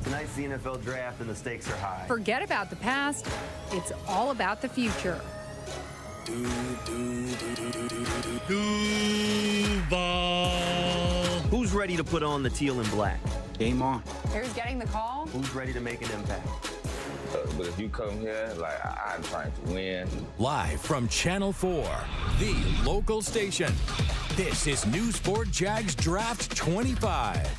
Tonight's the NFL draft and the stakes are high. Forget about the past. It's all about the future. DUUUVAL. Who's ready to put on the teal and black? Game on. Who's getting the call? Who's ready to make an impact? But if you come here, like, I'm trying to win. Live from Channel 4, the local station. This is News4JAX Draft 25.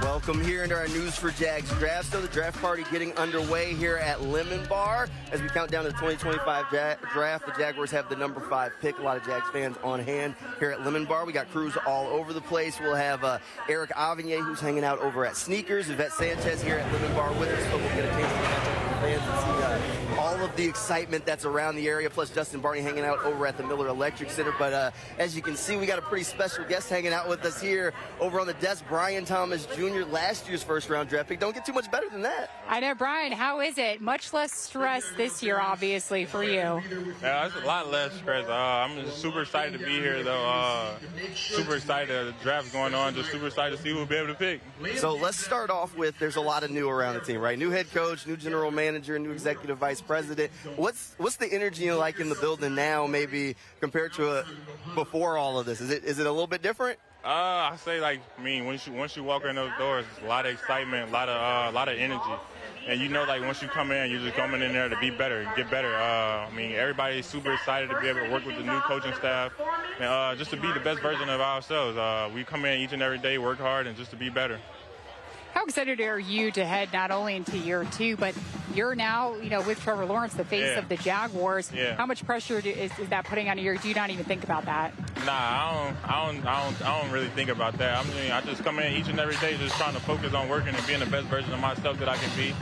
Welcome here into our News4JAX draft. So the draft party getting underway here at Lemon Bar as we count down to the 2025 draft. The Jaguars have the number 5 pick. A lot of Jags fans on hand here at Lemon Bar. We got crews all over the place. We'll have Eric Avignon, who's hanging out over at Sneakers. Yvette Sanchez here at Lemon Bar with us. So we'll get a chance to catch up with the fans and see all of the excitement that's around the area. Plus Justin Barney hanging out over at the Miller Electric Center. But as you can see, we got a pretty special guest hanging out with us here over on the desk. Brian Thomas Jr., last year's first-round draft pick. Don't get too much better than that. I know, Brian. How is it? Much less stress this year, obviously, for you. Yeah, it's a lot less stress. I'm just super excited to be here, though. Super excited. The draft's going on. Just super excited to see who will be able to pick. So let's start off with, there's a lot of new around the team, right? New head coach, new general manager, new executive vice president. What's the energy like in the building now, maybe compared to before all of this? Is it a little bit different? I say, like, I mean, once you walk in those doors, it's a lot of excitement, a lot of energy. And you know, like, once you come in, you're just coming in there to be better, get better. I mean, everybody's super excited to be able to work with the new coaching staff and just to be the best version of ourselves. We come in each and every day, work hard, and just to be better. How excited are you to head not only into year 2, but you're now, with Trevor Lawrence, the face of the Jaguars. Yeah. How much pressure is that putting on you? Do you not even think about that? Nah, I don't really think about that. I just come in each and every day just trying to focus on working and being the best version of myself that I can be.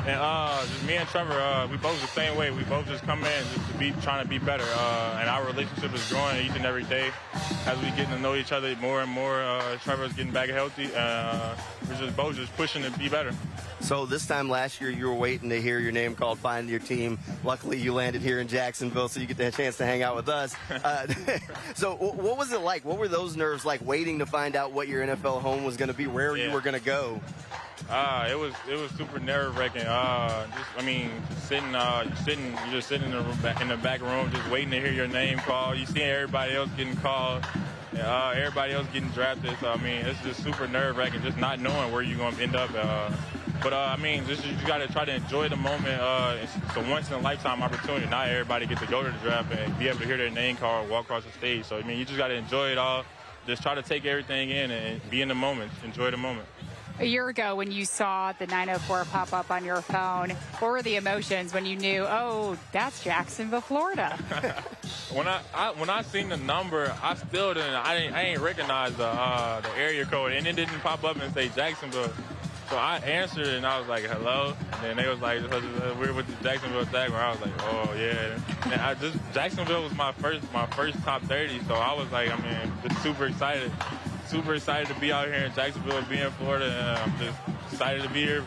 And just me and Trevor, we both the same way. We both just come in just to be trying to be better. And our relationship is growing each and every day as we getting to know each other more and more. Trevor's getting back healthy. We're just both just pushing to be better. So this time last year, you were waiting to hear your name called, find your team. Luckily, you landed here in Jacksonville, so you get the chance to hang out with us. So what was it like? What were those nerves like, waiting to find out what your NFL home was going to be, where you were going to go? It was super nerve-wracking. You're just sitting in the back room, just waiting to hear your name called. You see everybody else getting called, everybody else getting drafted. So I mean, it's just super nerve-wracking, just not knowing where you're going to end up. But you got to try to enjoy the moment. It's a once-in-a-lifetime opportunity. Not everybody gets to go to the draft and be able to hear their name called, walk across the stage. So I mean, you just got to enjoy it all. Just try to take everything in and be in the moment, enjoy the moment. A year ago, when you saw the 904 pop up on your phone, what were the emotions when you knew, oh, that's Jacksonville, Florida? When I seen the number, I ain't recognize the area code, and it didn't pop up and say Jacksonville. So I answered and I was like, hello. And then they was like, we're with the Jacksonville Jaguars. I was like, oh yeah. And Jacksonville was my first top 30. So I was like, just super excited. Super excited to be out here in Jacksonville and be in Florida. And I'm just excited to be here.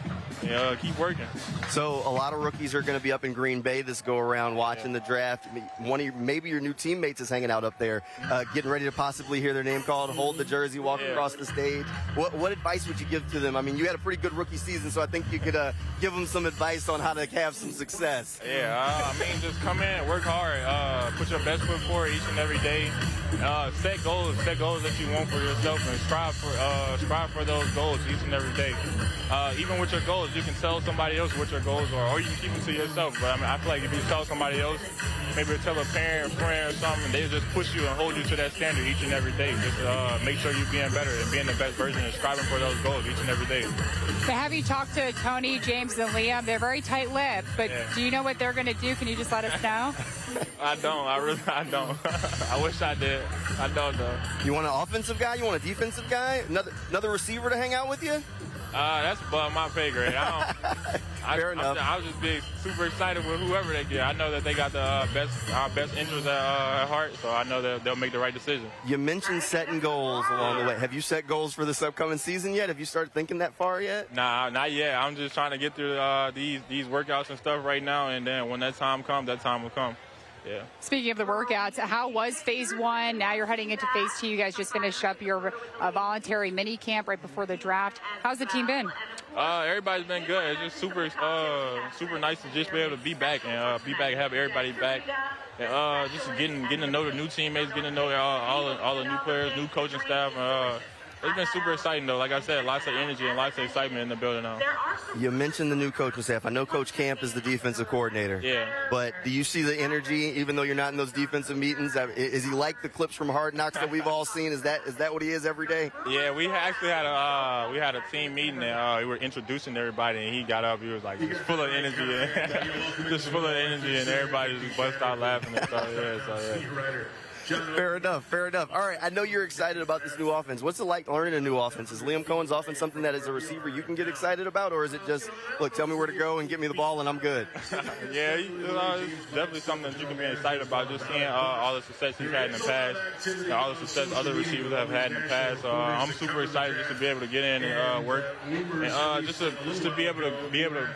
Keep working. So a lot of rookies are going to be up in Green Bay this go around watching the draft. Maybe your new teammates is hanging out up there, getting ready to possibly hear their name called, hold the jersey, walk across the stage. What advice would you give to them? I mean, you had a pretty good rookie season, so I think you could give them some advice on how to have some success. Yeah, just come in, work hard, put your best foot forward each and every day. Set goals that you want for yourself, and strive for those goals each and every day. Even with your goals, you can tell somebody else what your goals are, or you can keep them to yourself. But I feel like if you tell somebody else, maybe tell a parent, friend, or something, they just push you and hold you to that standard each and every day. Just make sure you're being better and being the best version and striving for those goals each and every day. So have you talked to Tony, James, and Liam? They're very tight-lipped, but do you know what they're going to do? Can you just let us know? I don't. I don't. I wish I did. I don't know. You want an offensive guy? You want a defensive guy? Another receiver to hang out with you? That's above my pay grade. Fair enough. I'll just be super excited with whoever they get. I know that they got our best interests at heart, so I know that they'll make the right decision. You mentioned setting goals along the way. Have you set goals for this upcoming season yet? Have you started thinking that far yet? Nah, not yet. I'm just trying to get through these workouts and stuff right now, and then when that time comes, that time will come. Yeah. Speaking of the workouts, how was phase one? Now you're heading into phase two. You guys just finished up your voluntary mini camp right before the draft. How's the team been? Everybody's been good. It's just super nice to just be able to be back and have everybody back. And just getting to know the new teammates, getting to know all the new players, new coaching staff. It's been super exciting, though. Like I said, lots of energy and lots of excitement in the building now. You mentioned the new coaching staff. I know Coach Camp is the defensive coordinator. Yeah. But do you see the energy, even though you're not in those defensive meetings? Is he like the clips from Hard Knocks that we've all seen? Is that what he is every day? Yeah, we actually had a team meeting and we were introducing everybody, and he got up. He was like just full of energy, and everybody just bust out laughing and stuff. Yeah. Fair enough. All right, I know you're excited about this new offense. What's it like learning a new offense? Is Liam Cohen's offense something that as a receiver you can get excited about, or is it just, look, tell me where to go and get me the ball and I'm good? Yeah, it's definitely something that you can be excited about, just seeing all the success he's had in the past, and all the success other receivers have had in the past. So I'm super excited just to be able to get in and work, and just to be able to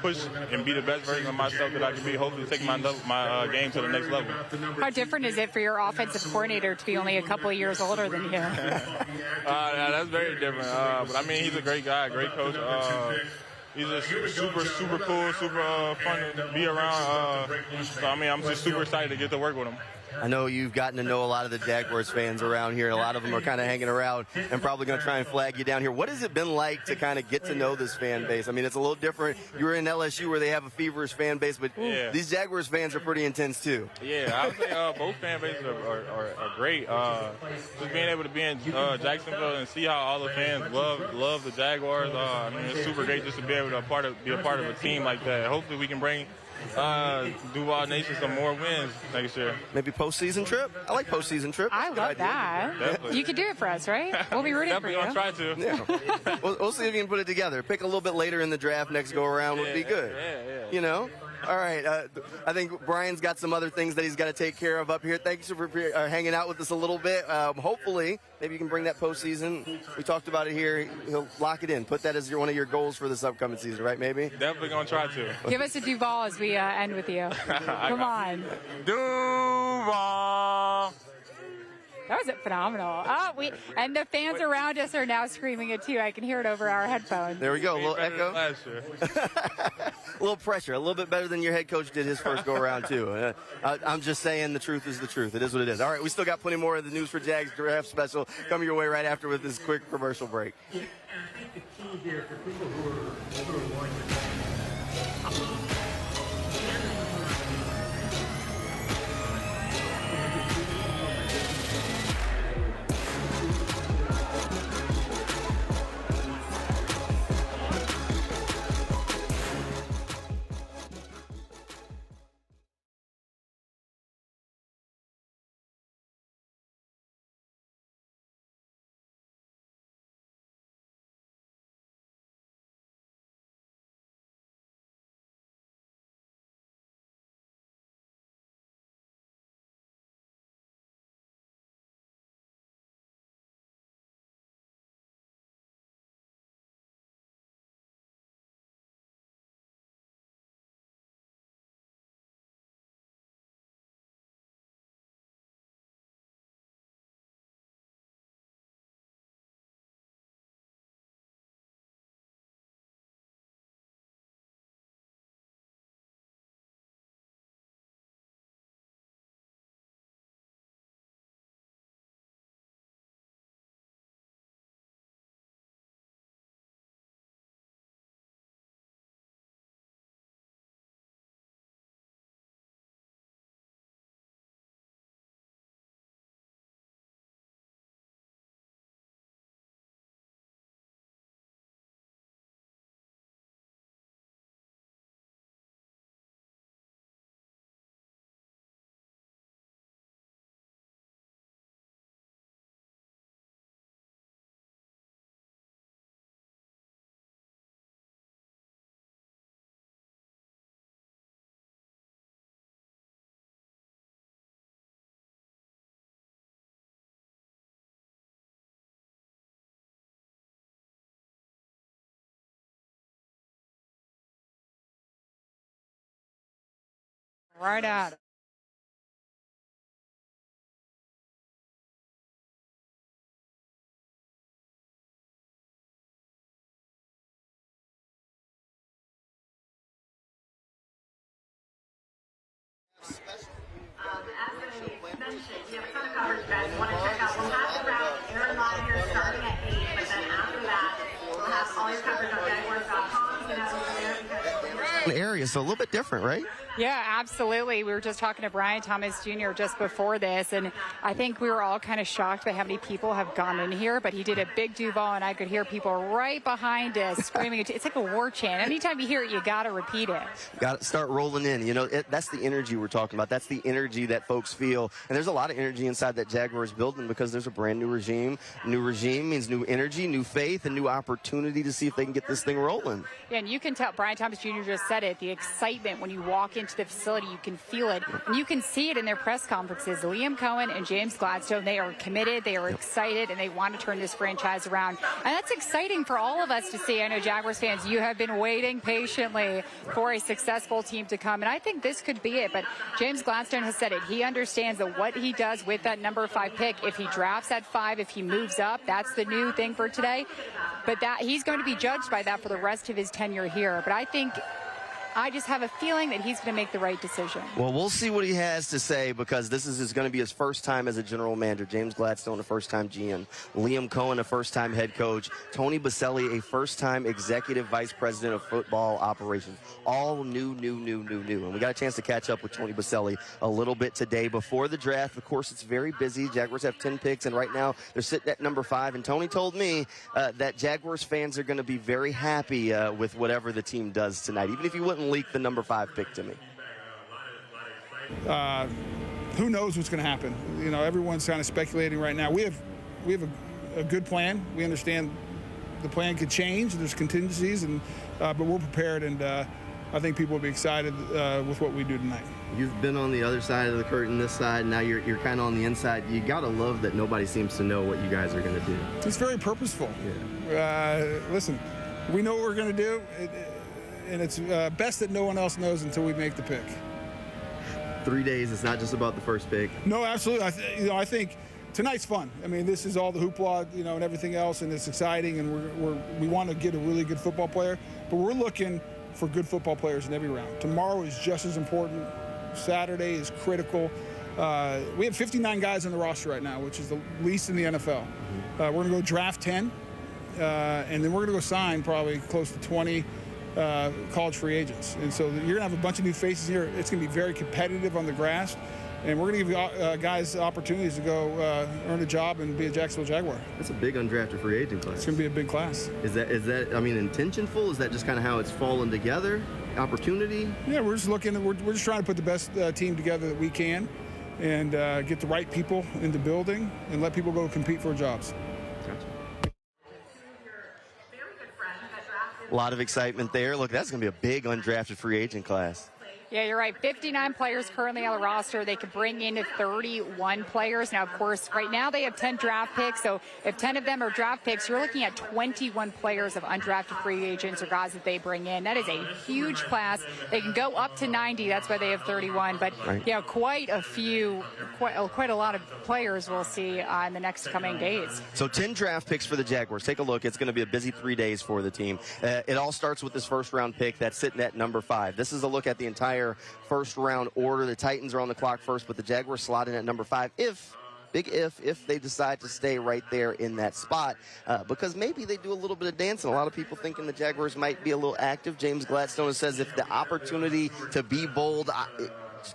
push and be the best version of myself that I can be. Hopefully, take my game to the next level. How different is it for your offensive coordinator to be only a couple of years older than you? Yeah, that's very different. But I mean, he's a great guy, great coach. He's just super cool, super fun to be around. So I mean, I'm just super excited to get to work with him. I know you've gotten to know a lot of the Jaguars fans around here. A lot of them are kind of hanging around and probably going to try and flag you down here. What has it been like to kind of get to know this fan base? I mean, it's a little different. You were in LSU where they have a feverish fan base, but these Jaguars fans are pretty intense too. Yeah, I would say both fan bases are great. Just being able to be in Jacksonville and see how all the fans love the Jaguars. I mean, it's super great just to be able to be a part of a team like that. Hopefully, we can bring Duval Nation some more wins next year. Maybe postseason trip? I like postseason trip. I love that. Definitely. You can do it for us, right? We'll be rooting for you. Definitely gonna try to. Yeah. We'll see if you can put it together. Pick a little bit later in the draft next go around would be good. Yeah. You know? All right. I think Brian's got some other things that he's got to take care of up here. Thank you for hanging out with us a little bit. Hopefully, maybe you can bring that postseason. We talked about it here. He'll lock it in. Put that as one of your goals for this upcoming season, right? Maybe? Definitely going to try to. Give us a Duval as we end with you. Come on. Duval! That was phenomenal. And the fans around us are now screaming it too. I can hear it over our headphones. There we go. A little echo. A little pressure. A little bit better than your head coach did his first go around too. I'm just saying the truth is the truth. It is what it is. All right, we still got plenty more of the News4JAX draft special coming your way right after with this quick commercial break. I think the key here for people who are going to Right at it. As I mentioned, we have a ton of coverage, guys. You want to check out. We'll have the draft airing live here starting at 8, but then after that, we'll have all your coverage on Jaguars.com. You know, over there because area, so a little bit different, right? Yeah, absolutely. We were just talking to Brian Thomas Jr. just before this, and I think we were all kind of shocked by how many people have gone in here, but he did a big Duval, and I could hear people right behind us screaming. It's like a war chant. Anytime you hear it, you got to repeat it. Got to start rolling in. You know, that's the energy we're talking about. That's the energy that folks feel, and there's a lot of energy inside that Jaguars building because there's a brand new regime. New regime means new energy, new faith, and new opportunity to see if they can get this thing rolling. Yeah, and you can tell, Brian Thomas Jr. just said it, the excitement when you walk into the facility, you can feel it, and you can see it in their press conferences. Liam Cohen and James Gladstone, they are committed, they are excited, and they want to turn this franchise around. And that's exciting for all of us to see. I know Jaguars fans, you have been waiting patiently for a successful team to come, and I think this could be it. But James Gladstone has said it. He understands that what he does with that number 5 pick, if he drafts at 5, if he moves up, that's the new thing for today. But that he's going to be judged by that for the rest of his tenure here. But I just have a feeling that he's going to make the right decision. Well, we'll see what he has to say because this is going to be his first time as a general manager. James Gladstone, a first-time GM. Liam Cohen, a first-time head coach. Tony Baselli, a first-time executive vice president of football operations. All new. And we got a chance to catch up with Tony Baselli a little bit today before the draft. Of course, it's very busy. Jaguars have 10 picks, and right now they're sitting at number 5. And Tony told me that Jaguars fans are going to be very happy with whatever the team does tonight, even if you wouldn't leak the number 5 pick to me. Who knows what's going to happen? You know, everyone's kind of speculating right now. We have a good plan. We understand the plan could change. There's contingencies, and but we're prepared, and I think people will be excited with what we do tonight. You've been on the other side of the curtain, this side. Now you're kind of on the inside. You got to love that nobody seems to know what you guys are going to do. It's very purposeful. Yeah. Listen, we know what we're going to do. And it's best that no one else knows until we make the pick. 3 days, it's not just about the first pick. No, absolutely. I think tonight's fun. I mean, this is all the hoopla, you know, and everything else, and it's exciting, and we want to get a really good football player, but we're looking for good football players in every round. Tomorrow is just as important. Saturday is critical. We have 59 guys on the roster right now, which is the least in the NFL. We're going to go draft 10, and then we're going to go sign probably close to 20 college free agents. And so you're going to have a bunch of new faces here. It's going to be very competitive on the grass. And we're going to give guys opportunities to go earn a job and be a Jacksonville Jaguar. That's a big undrafted free agent class. It's going to be a big class. Is that I mean, intentional? Is that just kind of how it's fallen together? Opportunity? Yeah, we're just looking. We're just trying to put the best team together that we can, and get the right people in the building, and let people go compete for jobs. A lot of excitement there. Look, that's going to be a big undrafted free agent class. Yeah, you're right. 59 players currently on the roster. They could bring in 31 players. Now, of course, right now they have 10 draft picks. So if 10 of them are draft picks, you're looking at 21 players of undrafted free agents or guys that they bring in. That is a huge class. They can go up to 90. That's why they have 31. But, right. Yeah, quite a lot of players we'll see in the next coming days. So 10 draft picks for the Jaguars. Take a look. It's going to be a busy 3 days for the team. It all starts with this first-round pick that's sitting at number 5. This is a look at the entire first-round order. The Titans are on the clock first, but the Jaguars slot in at number 5 if they decide to stay right there in that spot, because maybe they do a little bit of dancing. A lot of people thinking the Jaguars might be a little active. James Gladstone says if the opportunity to be bold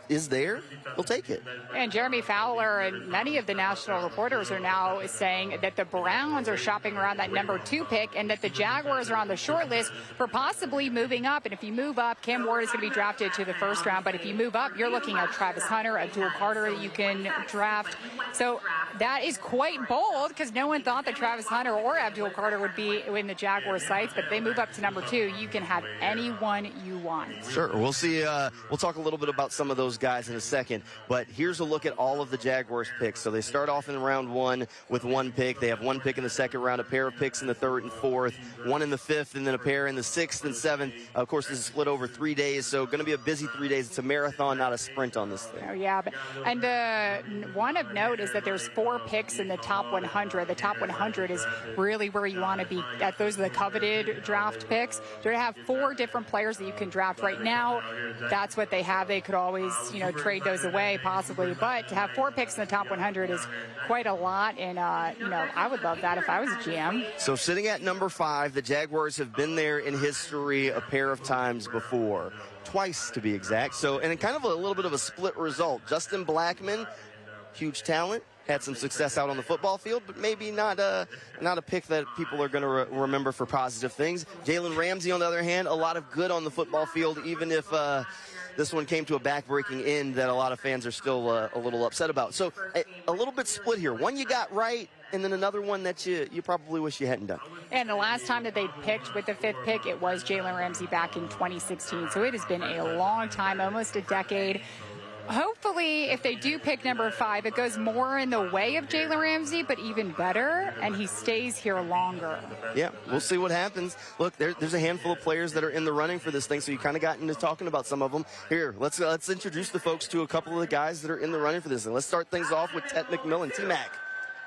is there, we'll take it. And Jeremy Fowler and many of the national reporters are now saying that the Browns are shopping around that number 2 pick and that the Jaguars are on the short list for possibly moving up. And if you move up, Cam Ward is going to be drafted to the first round. But if you move up, you're looking at Travis Hunter, Abdul Carter that you can draft. So that is quite bold because no one thought that Travis Hunter or Abdul Carter would be in the Jaguars' sights. But if they move up to number 2, you can have anyone you want. Sure. We'll see. We'll talk a little bit about some of those guys in a second, but here's a look at all of the Jaguars picks. So they start off in round 1 with 1 pick. They have 1 pick in the second round, a pair of picks in the 3rd and 4th, 1 in the 5th, and then a pair in the 6th and 7th. Of course, this is split over 3 days, so going to be a busy 3 days. It's a marathon, not a sprint on this thing. Oh, yeah. And one of note is that there's 4 4 picks in the top 100. The top 100 is really where you want to be. Those are the coveted draft picks. They're going to have 4 different players that you can draft right now. That's what they have. They could always, trade those away possibly. But to have 4 picks in the top 100 is quite a lot. And, I would love that if I was a GM. So sitting at number 5, the Jaguars have been there in history a pair of times before. Twice, to be exact. So, and kind of a little bit of a split result. Justin Blackmon, huge talent, had some success out on the football field, but maybe not a pick that people are going to remember for positive things. Jalen Ramsey, on the other hand, a lot of good on the football field, even if this one came to a back-breaking end that a lot of fans are still a little upset about. So a little bit split here. One you got right, and then another one that you probably wish you hadn't done. And the last time that they picked with the 5th pick, it was Jalen Ramsey back in 2016. So it has been a long time, almost a decade. Hopefully, if they do pick number 5, it goes more in the way of Jalen Ramsey, but even better, and he stays here longer. Yeah, we'll see what happens. Look, there's a handful of players that are in the running for this thing, so you kind of got into talking about some of them. Here, let's introduce the folks to a couple of the guys that are in the running for this thing. Let's start things off with Ted McMillan, T-Mac.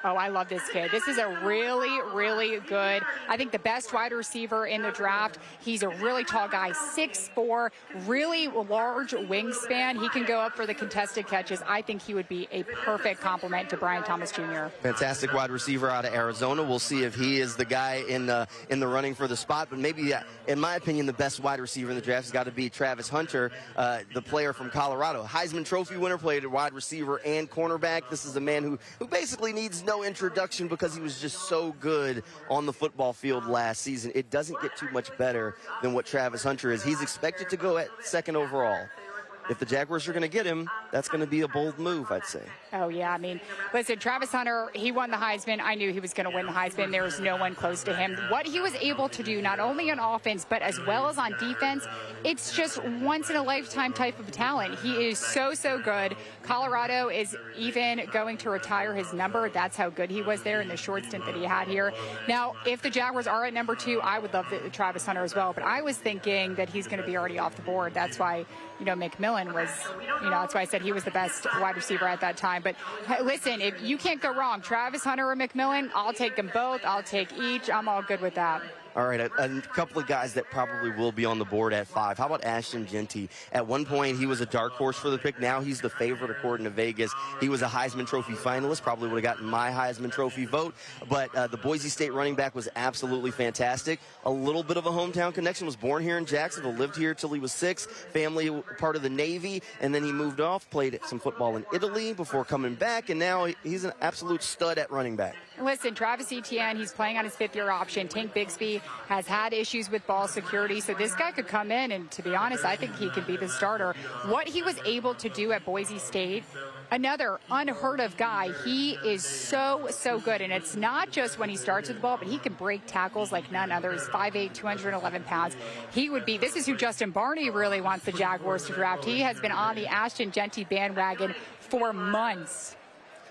Oh, I love this kid. This is a really, really good, I think the best wide receiver in the draft. He's a really tall guy, 6'4", really large wingspan. He can go up for the contested catches. I think he would be a perfect complement to Brian Thomas Jr. Fantastic wide receiver out of Arizona. We'll see if he is the guy in the running for the spot. But maybe, in my opinion, the best wide receiver in the draft has got to be Travis Hunter, the player from Colorado. Heisman Trophy winner, played at wide receiver and cornerback. This is a man who basically needs no introduction because he was just so good on the football field last season. It doesn't get too much better than what Travis Hunter is. He's expected to go at 2nd overall. If the Jaguars are going to get him, that's going to be a bold move, I'd say. Oh, yeah. I mean, listen, Travis Hunter, he won the Heisman. I knew he was going to win the Heisman. There was no one close to him. What he was able to do, not only on offense, but as well as on defense, it's just once-in-a-lifetime type of talent. He is so, so good. Colorado is even going to retire his number. That's how good he was there in the short stint that he had here. Now, if the Jaguars are at number 2, I would love Travis Hunter as well. But I was thinking that he's going to be already off the board. That's why, McMillan was, that's why I said he was the best wide receiver at that time. But listen, if you can't go wrong, Travis Hunter or McMillan, I'll take them both. I'll take each. I'm all good with that. All right, a couple of guys that probably will be on the board at 5. How about Ashton Jeanty? At one point, he was a dark horse for the pick. Now he's the favorite according to Vegas. He was a Heisman Trophy finalist, probably would have gotten my Heisman Trophy vote. But the Boise State running back was absolutely fantastic. A little bit of a hometown connection. Was born here in Jacksonville, lived here till he was 6. Family part of the Navy, and then he moved off, played some football in Italy before coming back, and now he's an absolute stud at running back. Listen, Travis Etienne, he's playing on his 5th-year option. Tank Bigsby has had issues with ball security, so this guy could come in, and to be honest, I think he could be the starter. What he was able to do at Boise State, another unheard of guy. He is so, so good, and it's not just when he starts with the ball, but he can break tackles like none other. He's 5'8", 211 pounds. This is who Justin Barney really wants the Jaguars to draft. He has been on the Ashton Jeanty bandwagon for months.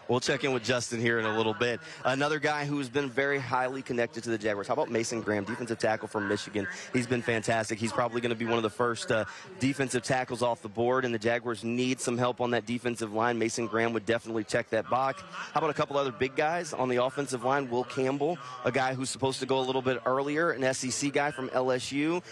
We'll check in with Justin here in a little bit. Another guy who's been very highly connected to the Jaguars. How about Mason Graham, defensive tackle from Michigan? He's been fantastic. He's probably going to be one of the first defensive tackles off the board, and the Jaguars need some help on that defensive line. Mason Graham would definitely check that box. How about a couple other big guys on the offensive line? Will Campbell, a guy who's supposed to go a little bit earlier, an SEC guy from LSU.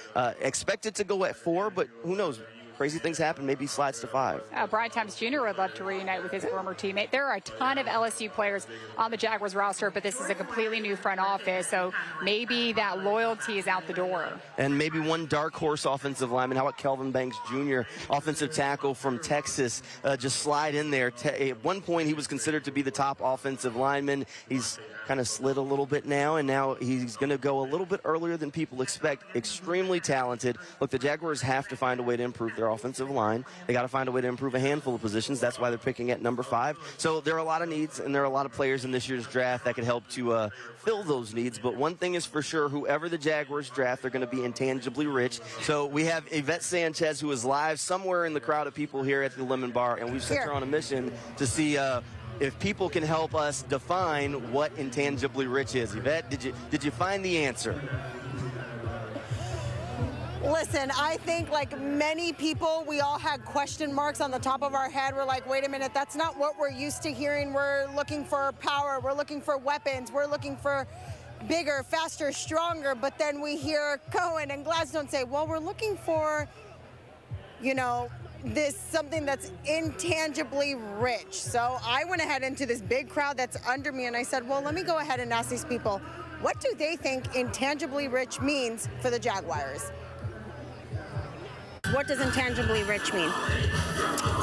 Expected to go at 4, but who knows? Crazy things happen. Maybe he slides to 5. Brian Thomas Jr. would love to reunite with his former teammate. There are a ton of LSU players on the Jaguars roster, but this is a completely new front office, so maybe that loyalty is out the door. And maybe one dark horse offensive lineman. How about Kelvin Banks Jr., offensive tackle from Texas? Just slide in there. At one point, he was considered to be the top offensive lineman. He's kind of slid a little bit now, and now he's going to go a little bit earlier than people expect. Extremely talented. Look, the Jaguars have to find a way to improve their offensive line. They got to find a way to improve a handful of positions. That's why they're picking at number 5. So there are a lot of needs, and there are a lot of players in this year's draft that could help to fill those needs. But one thing is for sure, whoever the Jaguars draft, they're going to be intangibly rich. So we have Yvette Sanchez, who is live somewhere in the crowd of people here at the Lemon Bar, and we've set her on a mission to see if people can help us define what intangibly rich is. Yvette, did you find the answer? Listen, I think like many people, we all had question marks on the top of our head. We're like, wait a minute, that's not what we're used to hearing. We're looking for power. We're looking for weapons. We're looking for bigger, faster, stronger. But then we hear Cohen and Gladstone say, well, we're looking for, you know, this something that's intangibly rich. So I went ahead into this big crowd that's under me and I said, well, let me go ahead and ask these people, what do they think intangibly rich means for the Jaguars? What does intangibly rich mean?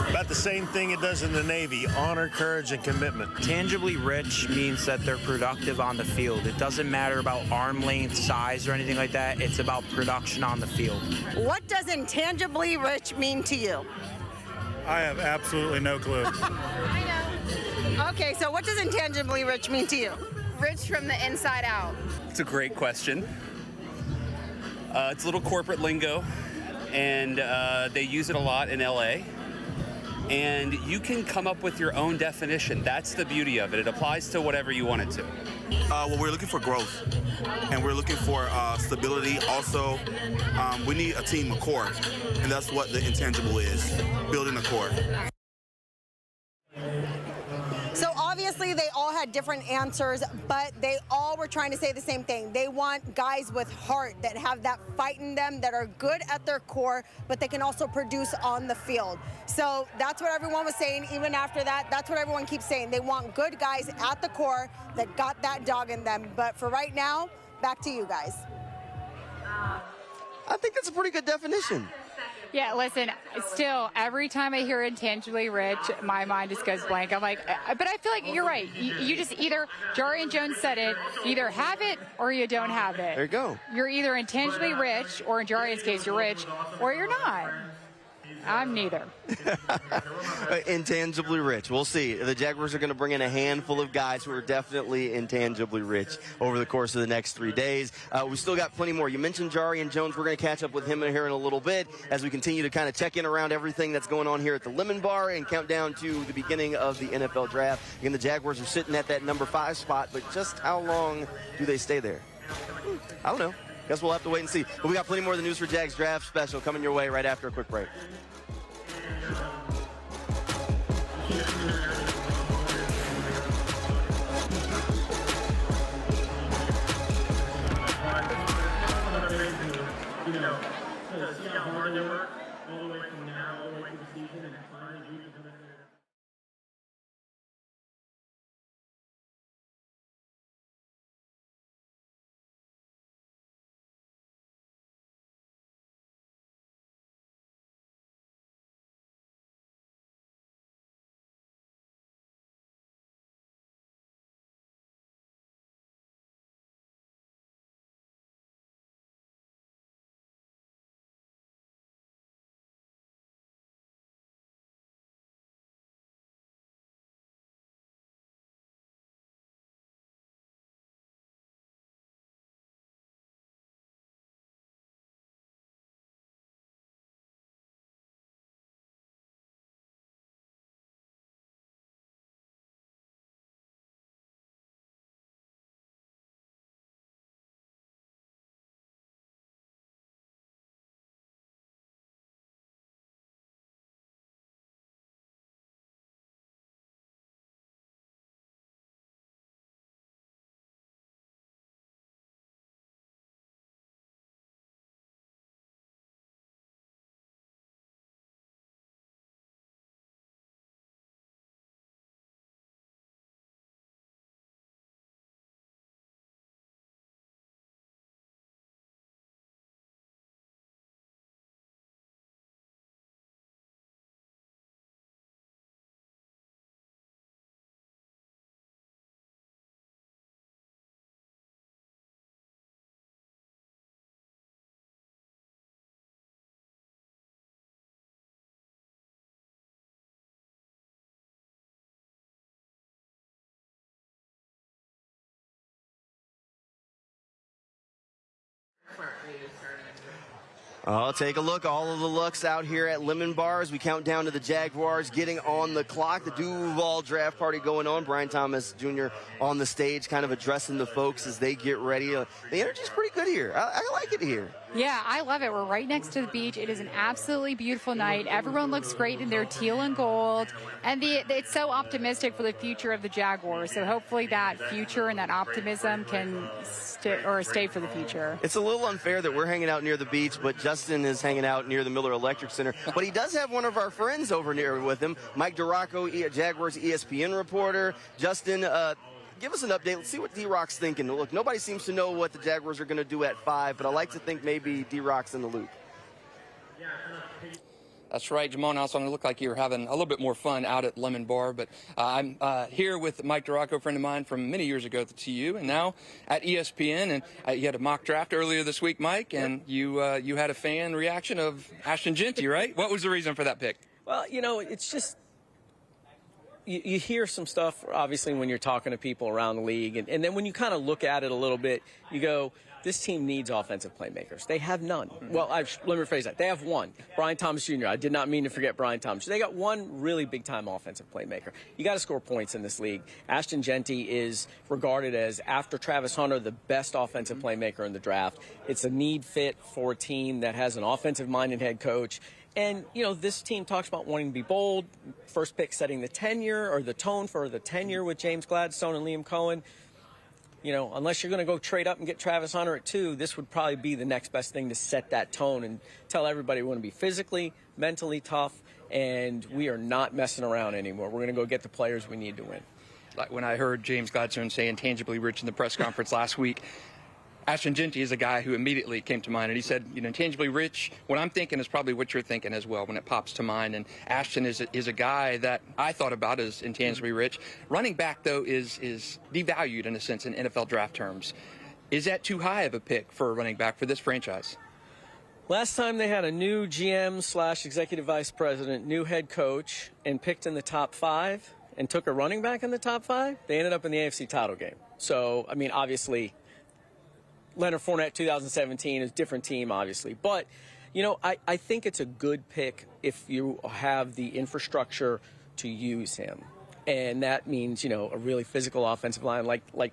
About the same thing it does in the Navy, honor, courage, and commitment. Tangibly rich means that they're productive on the field. It doesn't matter about arm length, size, or anything like that. It's about production on the field. What does intangibly rich mean to you? I have absolutely no clue. Okay, so what does intangibly rich mean to you? Rich from the inside out. It's a great question. It's a little corporate lingo, and they use it a lot in LA. And you can come up with your own definition. That's the beauty of it. It applies to whatever you want it to. Well, we're looking for growth, and we're looking for stability. Also, we need a team, a core, and that's what the intangible is, building a core. So obviously they all had different answers, but they all were trying to say the same thing. They want guys with heart that have that fight in them, that are good at their core, but they can also produce on the field. So that's what everyone was saying. Even after that, that's what everyone keeps saying. They want good guys at the core that got that dog in them. But for right now, back to you guys. I think that's a pretty good definition. Yeah, listen, still, every time I hear intangibly rich, my mind just goes blank. I'm like, but I feel like you're right. You just either, Jarrian Jones said it, either have it or you don't have it. There you go. You're either intangibly rich, or in Jarrian's case, you're rich, or you're not. I'm neither. Intangibly rich. We'll see. The Jaguars are going to bring in a handful of guys who are definitely intangibly rich over the course of the next 3 days. We still got plenty more. You mentioned Jarrian Jones. We're going to catch up with him here in a little bit as we continue to kind of check in around everything that's going on here at the Lemon Bar and count down to the beginning of the NFL draft. Again, the Jaguars are sitting at that number 5 spot, but just how long do they stay there? I don't know. Guess we'll have to wait and see. But we got plenty more of the News4JAX draft special coming your way right after a quick break. See how hard they work all the way from now all the way to the season and finally reach the I'll take a look. All of the looks out here at Lemon Bar as we count down to the Jaguars getting on the clock. The DUUUVAL Draft Party going on. Brian Thomas Jr. on the stage kind of addressing the folks as they get ready. The energy's pretty good here. I like it here. Yeah, I love it. We're right next to the beach. It is an absolutely beautiful night. Everyone looks great in their teal and gold. And it's so optimistic for the future of the Jaguars. So hopefully that future and that optimism can stay for the future. It's a little unfair that we're hanging out near the beach, but Justin is hanging out near the Miller Electric Center. But he does have one of our friends over near with him, Mike DeRocco, Jaguars ESPN reporter. Justin, give us an update. Let's see what D-Rock's thinking. Look, nobody seems to know what the Jaguars are going to do at 5, but I like to think maybe D-Rock's in the loop. That's right, Jamon. Also, it looked like you were having a little bit more fun out at Lemon Bar, but I'm here with Mike DeRocco, a friend of mine from many years ago at the TU, and now at ESPN. And you had a mock draft earlier this week, Mike, and you had a fan reaction of Ashton Jeanty, right? What was the reason for that pick? Well, it's just you hear some stuff, obviously, when you're talking to people around the league, and then when you kind of look at it a little bit, you go, this team needs offensive playmakers. They have none. Well, let me rephrase that. They have one, Brian Thomas Jr. I did not mean to forget Brian Thomas. They got one really big-time offensive playmaker. You got to score points in this league. Ashton Jeanty is regarded as, after Travis Hunter, the best offensive playmaker in the draft. It's a need fit for a team that has an offensive-minded head coach. And, this team talks about wanting to be bold. First pick setting the tenure or the tone for the tenure with James Gladstone and Liam Cohen. Unless you're going to go trade up and get Travis Hunter at 2, this would probably be the next best thing to set that tone and tell everybody we want to be physically, mentally tough, and we are not messing around anymore. We're going to go get the players we need to win. Like when I heard James Gladstone say intangibly rich in the press conference last week, Ashton Jeanty is a guy who immediately came to mind, and he said, intangibly rich, what I'm thinking is probably what you're thinking as well when it pops to mind. And Ashton is a guy that I thought about as intangibly rich. Running back, though, is devalued in a sense in NFL draft terms. Is that too high of a pick for a running back for this franchise? Last time they had a new GM/executive vice president, new head coach, and picked in the top 5 and took a running back in the top 5, they ended up in the AFC title game. So, obviously, Leonard Fournette, 2017, is a different team, obviously. But, I think it's a good pick if you have the infrastructure to use him. And that means, a really physical offensive line like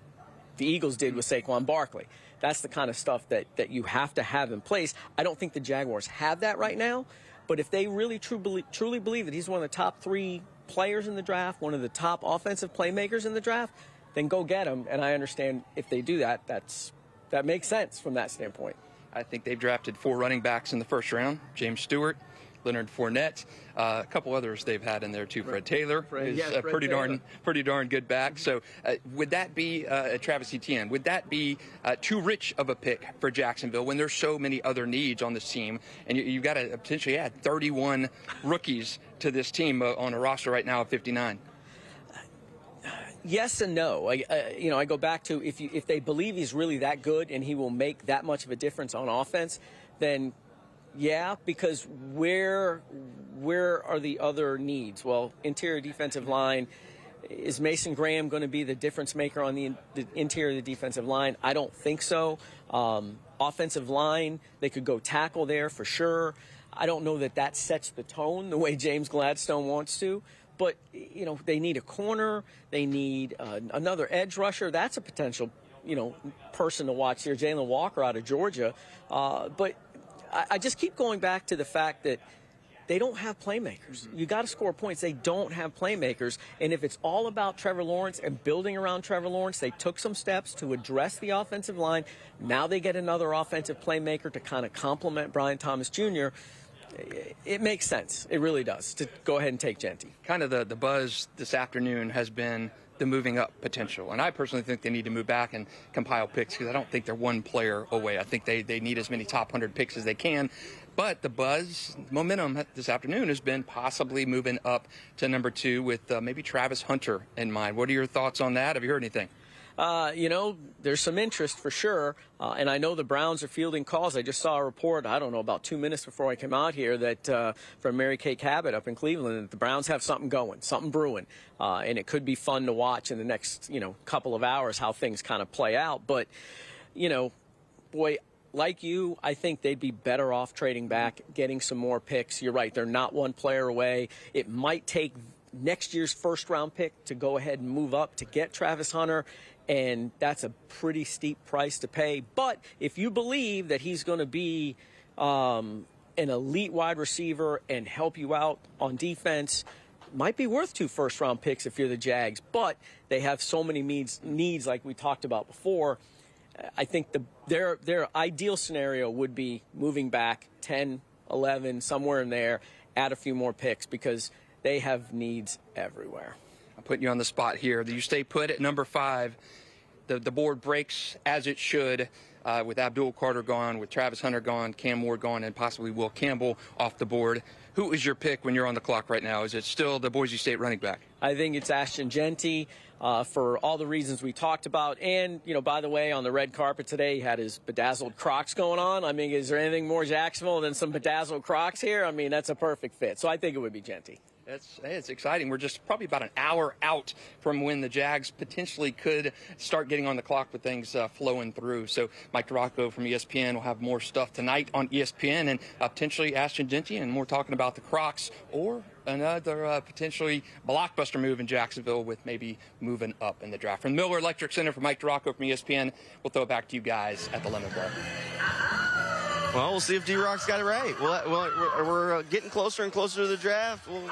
the Eagles did with Saquon Barkley. That's the kind of stuff that you have to have in place. I don't think the Jaguars have that right now. But if they really truly believe that he's one of the top 3 players in the draft, one of the top offensive playmakers in the draft, then go get him. And I understand if they do that, that makes sense from that standpoint. I think they've drafted 4 running backs in the first round. James Stewart, Leonard Fournette, a couple others they've had in there too. Fred Taylor is a pretty darn good back. So would that be Travis Etienne? Would that be too rich of a pick for Jacksonville when there's so many other needs on this team? And you've got to potentially add 31 rookies to this team on a roster right now of 59. Yes and no. I go back to if they believe he's really that good and he will make that much of a difference on offense, then yeah, because where are the other needs? Well, interior defensive line. Is Mason Graham going to be the difference maker on the interior of the defensive line? I don't think so. Offensive line, they could go tackle there for sure. I don't know that sets the tone the way James Gladstone wants to. But, they need a corner. They need another edge rusher. That's a potential, person to watch here. Jalen Walker out of Georgia. But I just keep going back to the fact that they don't have playmakers. You got to score points. They don't have playmakers. And if it's all about Trevor Lawrence and building around Trevor Lawrence, they took some steps to address the offensive line. Now they get another offensive playmaker to kind of complement Brian Thomas Jr., It makes sense. It really does to go ahead and take Jeanty. Kind of the buzz this afternoon has been the moving up potential. And I personally think they need to move back and compile picks because I don't think they're one player away. I think they need as many top 100 picks as they can. But the buzz, momentum this afternoon has been possibly moving up to number 2 with maybe Travis Hunter in mind. What are your thoughts on that? Have you heard anything? There's some interest for sure. And I know the Browns are fielding calls. I just saw a report, about 2 minutes before I came out here, that from Mary Kay Cabot up in Cleveland, that the Browns have something going, something brewing. And it could be fun to watch in the next, couple of hours how things kind of play out. But, boy, like you, I think they'd be better off trading back, getting some more picks. You're right, they're not one player away. It might take next year's first-round pick to go ahead and move up to get Travis Hunter. and that's a pretty steep price to pay. But if you believe that he's going to be an elite wide receiver and help you out on defense, might be worth 2 first-round picks if you're the Jags. But they have so many needs like we talked about before. I think their ideal scenario would be moving back 10, 11, somewhere in there, add a few more picks, because they have needs everywhere. I'm putting you on the spot here. You stay put at number 5. The board breaks as it should, with Abdul Carter gone, with Travis Hunter gone, Cam Ward gone, and possibly Will Campbell off the board. Who is your pick when you're on the clock right now? Is it still the Boise State running back? I think it's Ashton Genty, for all the reasons we talked about. And, by the way, on the red carpet today, he had his bedazzled Crocs going on. I mean, is there anything more Jacksonville than some bedazzled Crocs here? I mean, that's a perfect fit. So I think it would be Genty. It's exciting. We're just probably about an hour out from when the Jags potentially could start getting on the clock with things flowing through. So Mike DeRocco from ESPN will have more stuff tonight on ESPN, and potentially Ashton Genty, and more talking about the Crocs, or another potentially blockbuster move in Jacksonville with maybe moving up in the draft. From Miller Electric Center, for Mike DeRocco from ESPN, we'll throw it back to you guys at the Lemon Bar. Well, we'll see if D-Rock's got it right. We're getting closer and closer to the draft. We'll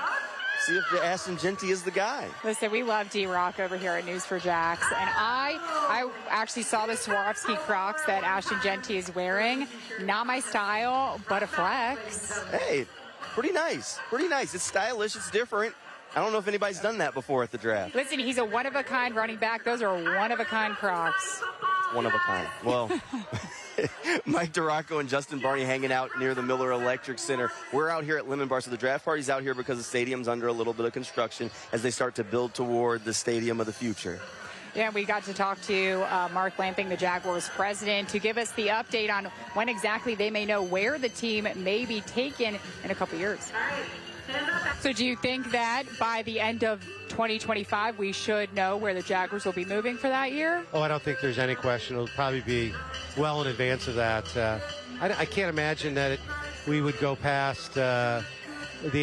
see if Ashton Genty is the guy. Listen, we love D-Rock over here at News4JAX, and I actually saw the Swarovski Crocs that Ashton Genty is wearing. Not my style, but a flex. Hey, pretty nice. Pretty nice. It's stylish. It's different. I don't know if anybody's done that before at the draft. Listen, he's a one-of-a-kind running back. Those are one-of-a-kind Crocs. One of a kind. Well, Mike DeRocco and Justin Barney hanging out near the Miller Electric Center. We're out here at Lemon Bar, so the draft party's out here because the stadium's under a little bit of construction as they start to build toward the stadium of the future. Yeah, we got to talk to Mark Lamping, the Jaguars president, to give us the update on when exactly they may know where the team may be taken in a couple years. So do you think that by the end of 2025 we should know where the Jaguars will be moving for that year? Oh, I don't think there's any question. It'll probably be well in advance of that. I can't imagine that we would go past the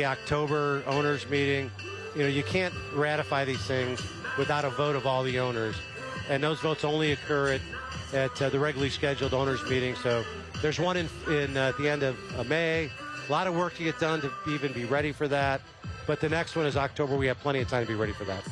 October owners meeting. You can't ratify these things without a vote of all the owners, and those votes only occur at the regularly scheduled owners meeting. So there's one in the end of May. A lot of work to get done to even be ready for that. But the next one is October. We have plenty of time to be ready for that.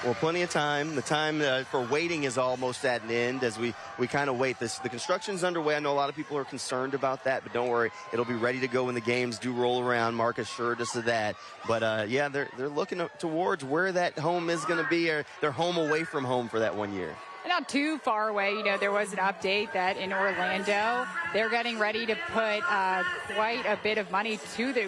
Well, plenty of time. The time for waiting is almost at an end as we kind of wait. The construction's underway. I know a lot of people are concerned about that, but don't worry. It'll be ready to go when the games do roll around. Mark assured us of that. But, yeah, they're looking towards where that home is going to be, or their home away from home for that 1 year. Not too far away. There was an update that in Orlando, they're getting ready to put quite a bit of money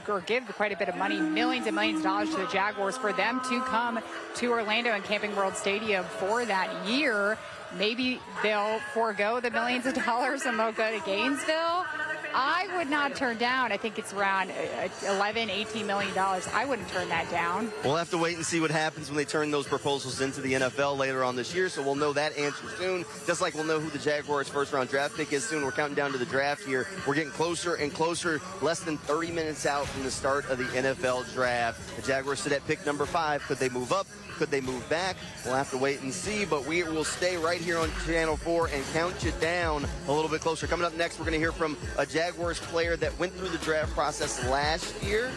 or give quite a bit of money, millions and millions of dollars to the Jaguars for them to come to Orlando and Camping World Stadium for that year. Maybe they'll forego the millions of dollars and they'll go to Gainesville. I would not turn down. I think it's around $11, $18 million. I wouldn't turn that down. We'll have to wait and see what happens when they turn those proposals into the NFL later on this year, so we'll know that answer soon, just like we'll know who the Jaguars' first-round draft pick is soon. We're counting down to the draft here. We're getting closer and closer, less than 30 minutes out from the start of the NFL draft. The Jaguars sit at pick number 5. Could they move up? Could they move back? We'll have to wait and see, but we will stay right here on Channel 4 and count you down a little bit closer. Coming up next, we're going to hear from a Jaguars player that went through the draft process last year,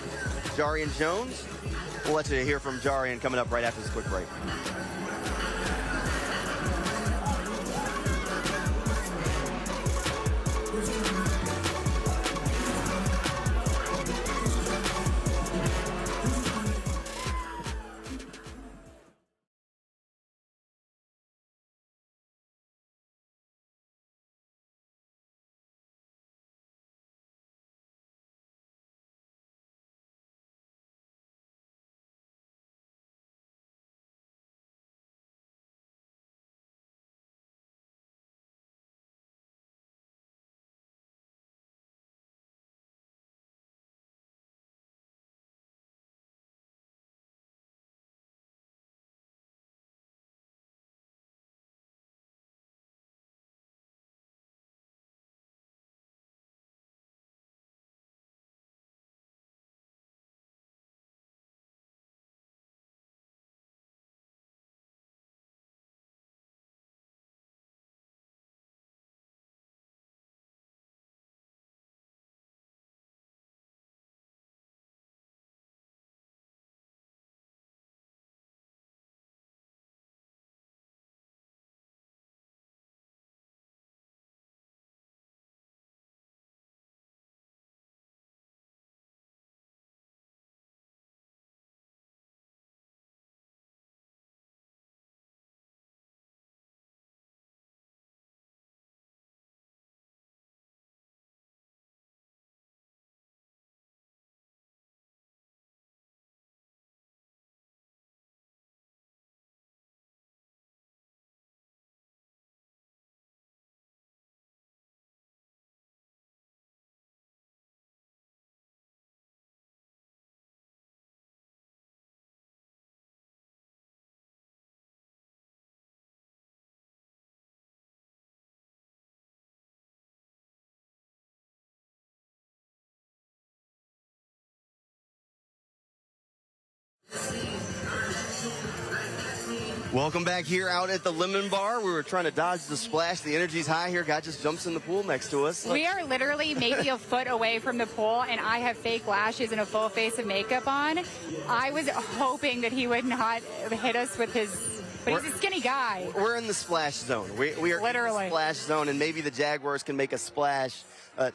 Jarrian Jones. We'll let you hear from Jarrian coming up right after this quick break. Welcome back here out at the Lemon Bar. We were trying to dodge the splash. The energy's high here. Guy just jumps in the pool next to us. We are literally maybe a foot away from the pool, and I have fake lashes and a full face of makeup on. I was hoping that he would not hit us with his... But he's a skinny guy. We're in the splash zone. We are literally in the splash zone, and maybe the Jaguars can make a splash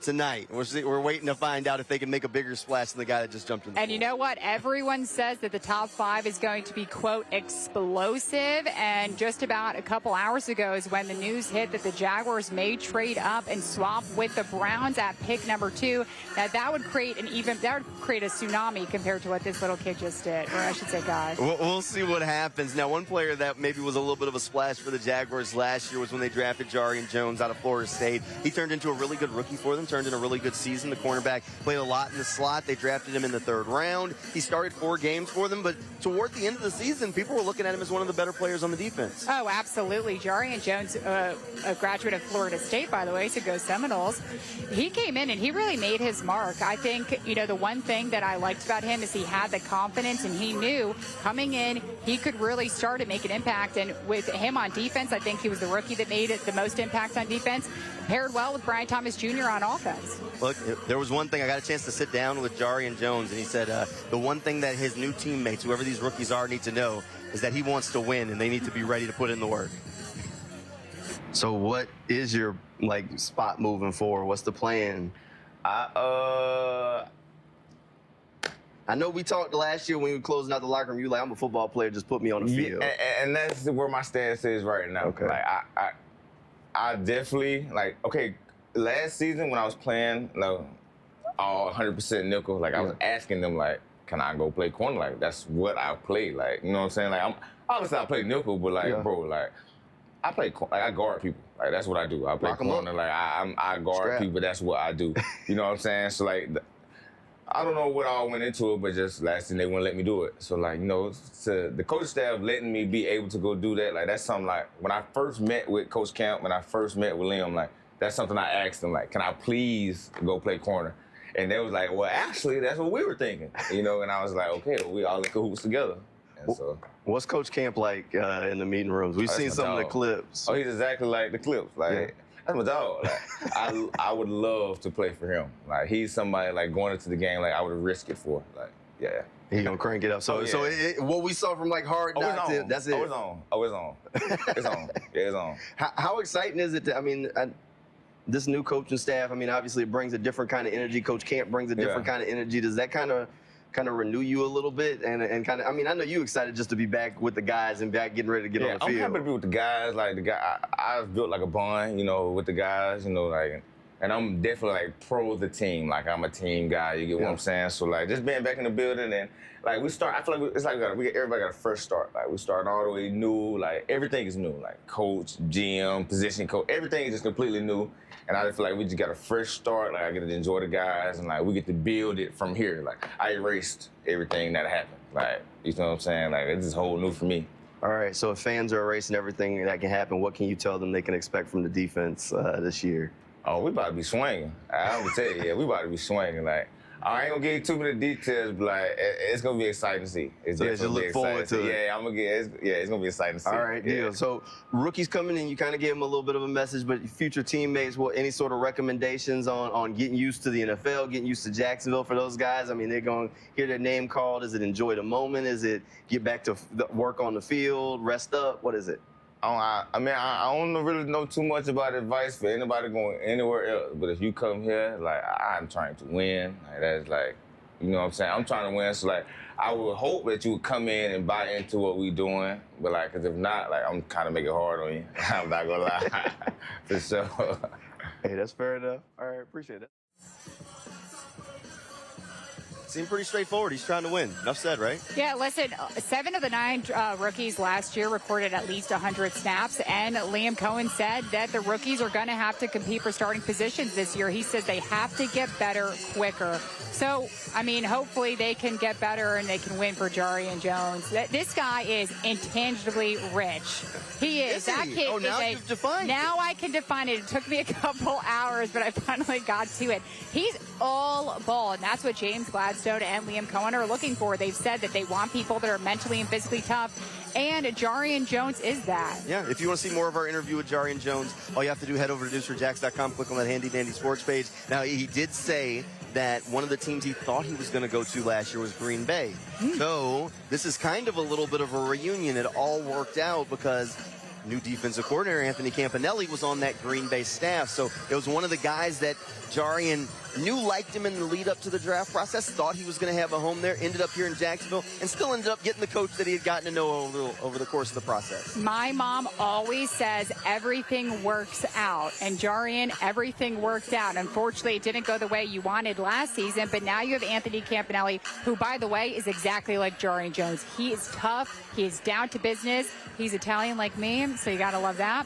tonight. We're waiting to find out if they can make a bigger splash than the guy that just jumped in the And pool. you know what? Everyone says that the top 5 is going to be, quote, explosive. And just about a couple hours ago is when the news hit that the Jaguars may trade up and swap with the Browns at pick number 2. That would create a tsunami compared to what this little kid just did, or I should say guy. We'll see what happens. Now, one player that maybe was a little bit of a splash for the Jaguars last year was when they drafted Jarrian Jones out of Florida State. He turned into a really good rookie for them, turned in a really good season. The cornerback played a lot in the slot. They drafted him in the 3rd round. He started 4 games for them, but toward the end of the season, people were looking at him as one of the better players on the defense. Oh, absolutely. Jarrian Jones, a graduate of Florida State, by the way, so go Seminoles. He came in and he really made his mark. I think, the one thing that I liked about him is he had the confidence, and he knew coming in he could really start and make an impact. And with him on defense, I think he was the rookie that made the most impact on defense. Paired well with Brian Thomas Jr. on offense. Look, there was one thing. I got a chance to sit down with Jarrian Jones, and he said the one thing that his new teammates, whoever these rookies are, need to know is that he wants to win, and they need to be ready to put in the work. So what is your spot moving forward? What's the plan? I know we talked last year when we were closing out the locker room. You I'm a football player, just put me on the field. And that's where my stance is right now. Okay. I definitely last season when I was playing all 100% nickel, I was asking them can I go play corner? That's what I played. You know what I'm saying? Obviously I play nickel, but bro, I play I guard people. That's what I do. I play corner. I guard people. That's what I do. You know what I'm saying? So I don't know what all went into it, but just last thing they wouldn't let me do it. So so the coaching staff letting me be able to go do that, that's something when I first met with Coach Camp, when I first met with Liam, that's something I asked them, can I please go play corner? And they was like, well, actually, that's what we were thinking, and I was like, okay, well, we all in cahoots together. And so, what's Coach Camp like in the meeting rooms? We've seen some of the clips. Oh, he's exactly like the clips. That's my dog. I would love to play for him. He's somebody going into the game, I would risk it for. Yeah. He's gonna crank it up. So, what we saw from Hard Knocks, that's it. Oh, it's on. It's on. Yeah, it's on. How exciting is it? This new coaching staff. Obviously it brings a different kind of energy. Coach Camp brings a different kind of energy. Does that kind of renew you a little bit and kind of? I know you excited just to be back with the guys and back getting ready to get on the field. I'm happy to be with the guys. I've built a bond, with the guys, and I'm definitely pro the team. I'm a team guy. You get what I'm saying? So just being back in the building and we start. I feel it's everybody got a fresh start. We starting all the way new. Everything is new. Coach, GM, position coach, everything is just completely new. And I just feel we just got a fresh start. I get to enjoy the guys, and we get to build it from here. I erased everything that happened. You know what I'm saying? It's just whole new for me. All right. So if fans are erasing everything that can happen, what can you tell them they can expect from the defense this year? Oh, we about to be swinging. I'm gonna tell you, we about to be swinging. I ain't gonna give you too many details, but it's gonna be exciting to see. It's just look forward to it. Yeah, it's gonna be exciting to see. All right, deal. So rookies coming in, you kind of gave them a little bit of a message, but future teammates, any sort of recommendations on getting used to the NFL, getting used to Jacksonville for those guys? They're gonna hear their name called. Is it enjoy the moment? Is it get back to work on the field, rest up? What is it? I don't really know too much about advice for anybody going anywhere else. But if you come here, I'm trying to win. That's you know what I'm saying? I'm trying to win. So I would hope that you would come in and buy into what we doing. But because if not, I'm kind of making it hard on you. I'm not gonna lie. For sure. Hey, that's fair enough. All right, appreciate it. Seemed pretty straightforward. He's trying to win. Enough said, right? Yeah, listen, 7 of the 9 rookies last year recorded at least 100 snaps, and Liam Cohen said that the rookies are going to have to compete for starting positions this year. He says they have to get better quicker. So, hopefully they can get better and they can win for Jarrian Jones. This guy is intangibly rich. He is. That kid is you've defined now I can define it. It took me a couple hours, but I finally got to it. He's all ball, and that's what James Gladstone Gladstone and Liam Cohen are looking for. They've said that they want people that are mentally and physically tough, and Jarrian Jones is that. Yeah, if you want to see more of our interview with Jarrian Jones, all you have to do, head over to News4JAX.com, click on that handy dandy sports page. Now, he did say that one of the teams he thought he was going to go to last year was Green Bay. So this is kind of a little bit of a reunion. It all worked out because new defensive coordinator Anthony Campanelli was on that Green Bay staff. So it was one of the guys that Jarrian knew liked him in the lead up to the draft process, thought he was going to have a home there, ended up here in Jacksonville, and still ended up getting the coach that he had gotten to know over the course of the process. My mom always says everything works out, and Jarrian, everything worked out. Unfortunately, it didn't go the way you wanted last season, but now you have Anthony Campanelli, who, by the way, is exactly like Jarrian Jones. He is tough. He is down to business. He's Italian like me, so you got to love that.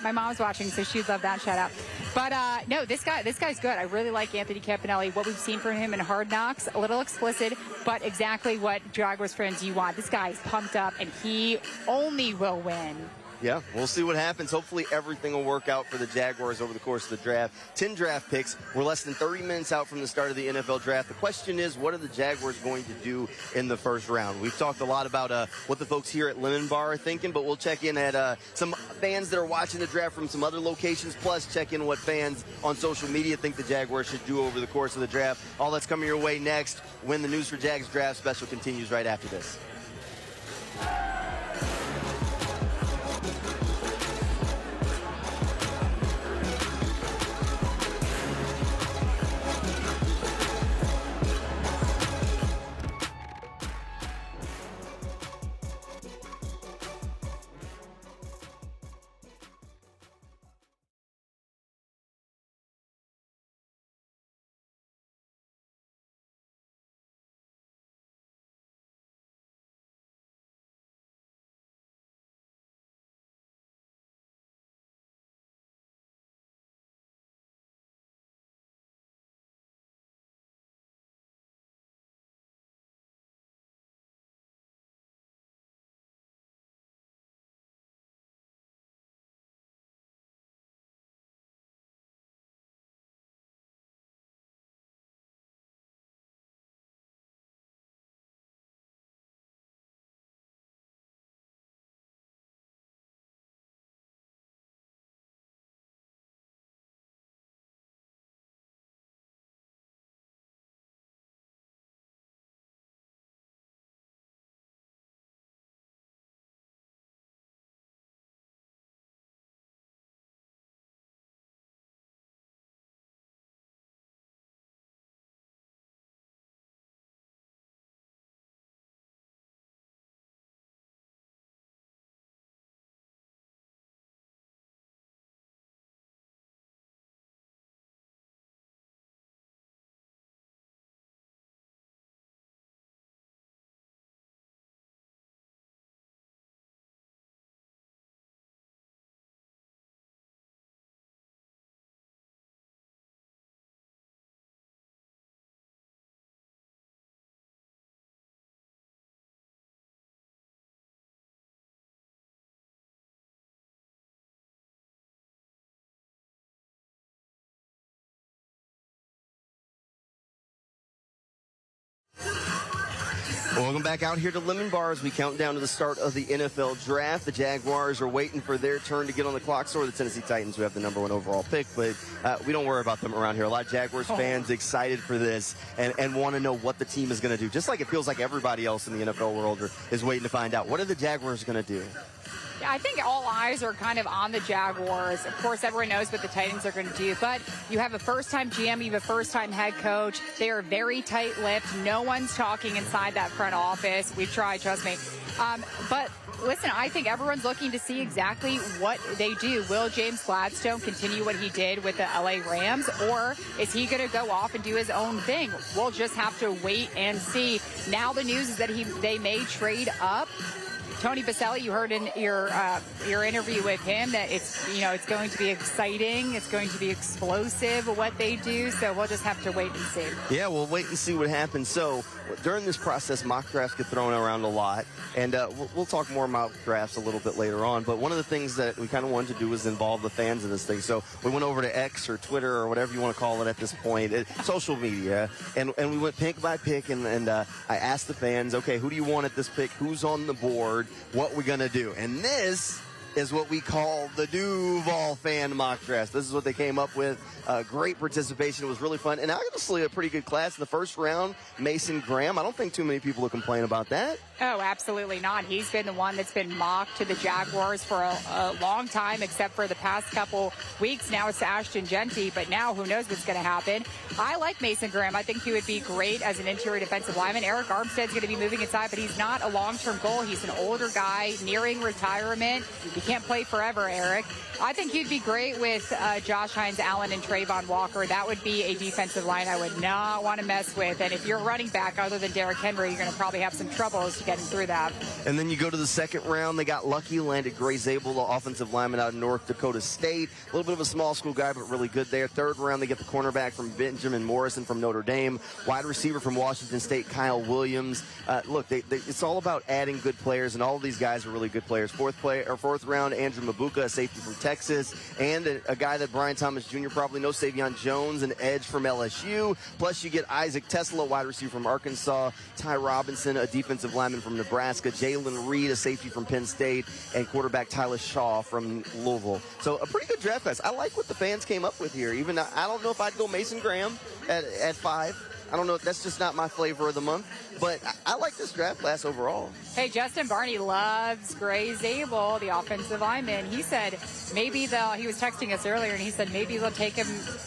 My mom's watching, so she'd love that. Shout out. But no, this guy's good. I really like Anthony Campanelli. What we've seen from him in Hard Knocks, a little explicit, but exactly what Jaguars fans you want. This guy is pumped up, and he only will win. Yeah, we'll see what happens. Hopefully everything will work out for the Jaguars over the course of the draft. 10 draft picks. We're less than 30 minutes out from the start of the NFL draft. The question is, what are the Jaguars going to do in the first round? We've talked a lot about what the folks here at Lemon Bar are thinking, but we'll check in at some fans that are watching the draft from some other locations, plus check in what fans on social media think the Jaguars should do over the course of the draft. All that's coming your way next when the News4JAX draft special continues right after this. Welcome back out here to Lemon Bar as we count down to the start of the NFL draft. The Jaguars are waiting for their turn to get on the clock. So are the Tennessee Titans, who have the #1 overall pick. But we don't worry about them around here. A lot of Jaguars fans excited for this and want to know what the team is going to do. Just like it feels like everybody else in the NFL world is waiting to find out. What are the Jaguars going to do? I think all eyes are kind of on the Jaguars. Of course, everyone knows what the Titans are going to do, but you have a first-time GM, you have a first-time head coach. They are very tight-lipped. No one's talking inside that front office. We've tried, trust me. But listen, I think everyone's looking to see exactly what they do. Will James Gladstone continue what he did with the LA Rams, or is he going to go off and do his own thing? We'll just have to wait and see. Now the news is that they may trade up Tony Baselli, you heard in your interview with him that it's going to be exciting. It's going to be explosive what they do. So we'll just have to wait and see. Yeah, we'll wait and see what happens. So during this process, mock drafts get thrown around a lot, and we'll talk more mock drafts a little bit later on. But one of the things that we kind of wanted to do was involve the fans in this thing. So we went over to X or Twitter or whatever you want to call it at this point, social media, and we went pick by pick, and I asked the fans, okay, who do you want at this pick? Who's on the board? What we gonna do? And this is what we call the Duval fan mock draft. This is what they came up with. Great participation. It was really fun. And honestly, a pretty good class. In the first round, Mason Graham. I don't think too many people will complain about that. Oh, absolutely not. He's been the one that's been mocked to the Jaguars for a long time, except for the past couple weeks. Now it's Ashton Genty, but now who knows what's going to happen. I like Mason Graham. I think he would be great as an interior defensive lineman. Eric Armstead's going to be moving inside, but he's not a long-term goal. He's an older guy nearing retirement. You can't play forever, Eric. I think he'd be great with Josh Hines, Allen, and Trayvon Walker. That would be a defensive line I would not want to mess with. And if you're a running back other than Derrick Henry, you're going to probably have some troubles getting through that. And then you go to the second round. They got lucky, landed Gray Zabel, the offensive lineman out of North Dakota State. A little bit of a small school guy, but really good there. Third round, they get the cornerback from Benjamin Morrison from Notre Dame. Wide receiver from Washington State, Kyle Williams. Look, it's all about adding good players, and all of these guys are really good players. Fourth round, Andrew Mabuka, a safety from Texas, and a guy that Brian Thomas Jr. probably knows, Savion Jones, an edge from LSU. Plus, you get Isaac Tesla, wide receiver from Arkansas, Ty Robinson, a defensive lineman from Nebraska, Jalen Reed, a safety from Penn State, and quarterback Tyler Shaw from Louisville. So a pretty good draft class. I like what the fans came up with here. Even I don't know if I'd go Mason Graham at 5. I don't know. That's just not my flavor of the month. But I like this draft class overall. Hey, Justin Barney loves Gray Zabel, the offensive lineman. He said maybe he was texting us earlier, and he said maybe they'll take him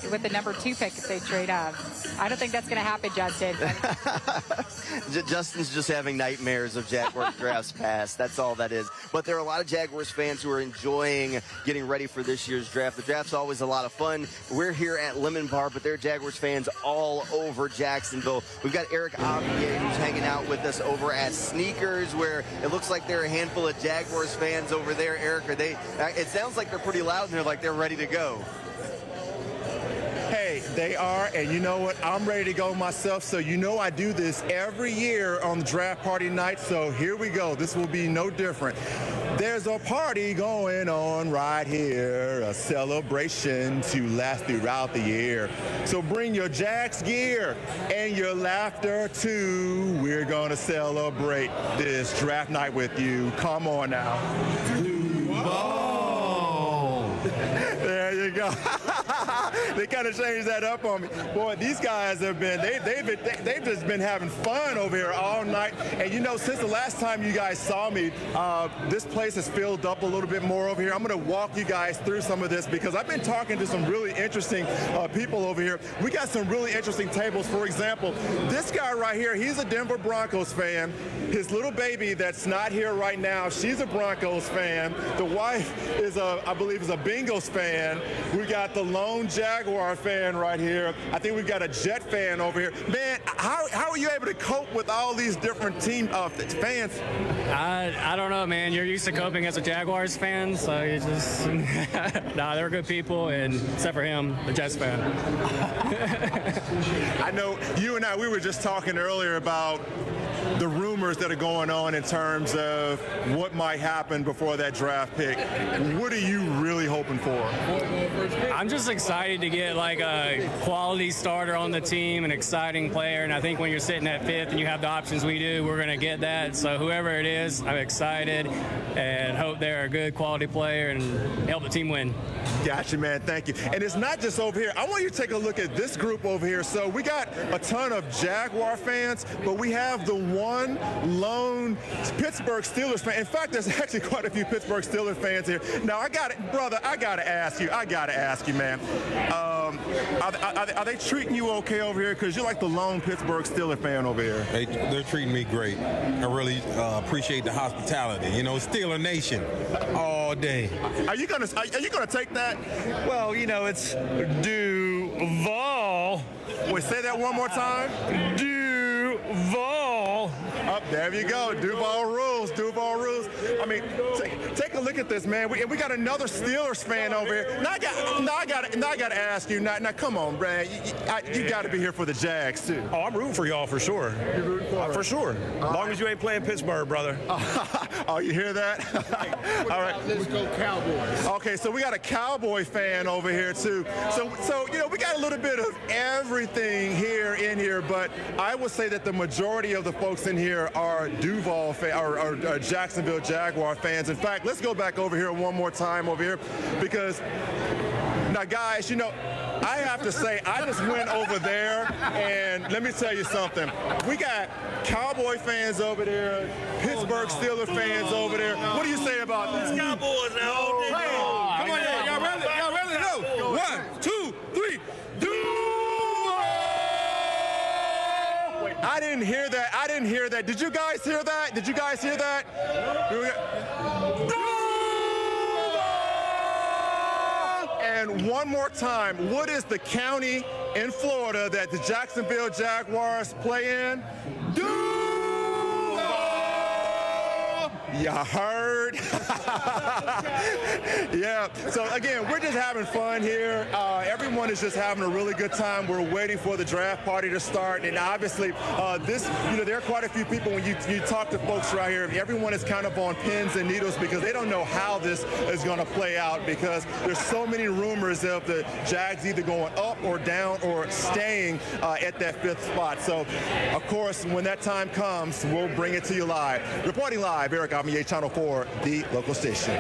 with the number 2 pick if they trade up. I don't think that's going to happen, Justin. Justin's just having nightmares of Jaguars drafts past. That's all that is. But there are a lot of Jaguars fans who are enjoying getting ready for this year's draft. The draft's always a lot of fun. We're here at Lemon Bar, but there are Jaguars fans all over Jacksonville. We've got Eric Avier, who's hanging out with us over at Sneakers, where it looks like there are a handful of Jaguars fans over there. Eric, are they? It sounds like they're pretty loud and they're like they're ready to go. Hey, they are, and you know what? I'm ready to go myself, so you know I do this every year on the draft party night, so here we go. This will be no different. There's a party going on right here, a celebration to last throughout the year. So bring your Jax gear and your laughter too. We're going to celebrate this draft night with you. Come on now. There you go. They kind of changed that up on me. Boy, these guys have been, they've just been having fun over here all night. And you know, since the last time you guys saw me, this place has filled up a little bit more over here. I'm going to walk you guys through some of this because I've been talking to some really interesting people over here. We got some really interesting tables. For example, this guy right here, he's a Denver Broncos fan. His little baby that's not here right now, she's a Broncos fan. The wife is I believe is a Bengals fan. We got the lone Jaguar fan right here. I think we've got a Jet fan over here. Man, how are you able to cope with all these different team fans? I don't know, man. You're used to coping as a Jaguars fan, so you just nah, they're good people, and except for him, the Jets fan. I know you and we were just talking earlier about the rumors that are going on in terms of what might happen before that draft pick. What are you really hoping for? I'm just excited to get like a quality starter on the team, an exciting player, and I think when you're sitting at 5th and you have the options we do, we're going to get that. So whoever it is, I'm excited and hope they're a good quality player and help the team win. Gotcha, man. Thank you. And it's not just over here. I want you to take a look at this group over here. So we got a ton of Jaguar fans, but we have the one lone Pittsburgh Steelers fan. In fact, there's actually quite a few Pittsburgh Steelers fans here. Now, I got to ask you, man. Are they treating you okay over here? Because you're like the lone Pittsburgh Steelers fan over here. They're treating me great. I really appreciate the hospitality. You know, Steeler Nation all day. Are you gonna take that? Well, you know, it's Duval. Wait, say that one more time. Duval. Up there you go. Duval rules. Duval rules. I mean, take a look at this, man. We got another Steelers fan over here. Now I got to ask you. Now, come on, Brad. You got to be here for the Jags too. Oh, I'm rooting for y'all for sure. You're rooting for For sure. As long as you ain't playing Pittsburgh, brother. Oh, you hear that? All right. Let's go Cowboys. Okay, so we got a Cowboy fan over here too. So you know, we got a little bit of everything in here, but I would say that the majority of the folks in here are Duval or Jacksonville Jaguar fans. In fact, let's go back over here one more time over here, because now, guys, you know, I have to say, I just went over there, and let me tell you something. We got Cowboy fans over there, Pittsburgh Steelers fans over there. What do you say about this? Cowboys now. Come on, y'all ready? Y'all ready? No. 1, 2, 3. I didn't hear that. Did you guys hear that? And one more time, what is the county in Florida that the Jacksonville Jaguars play in? You heard? Yeah. So again, we're just having fun here. Everyone is just having a really good time. We're waiting for the draft party to start, and obviously, there are quite a few people when you talk to folks right here. Everyone is kind of on pins and needles because they don't know how this is going to play out, because there's so many rumors of the Jags either going up or down or staying at that 5th spot. So, of course, when that time comes, we'll bring it to you live. Reporting live, Eric Amier, Channel 4, the local station.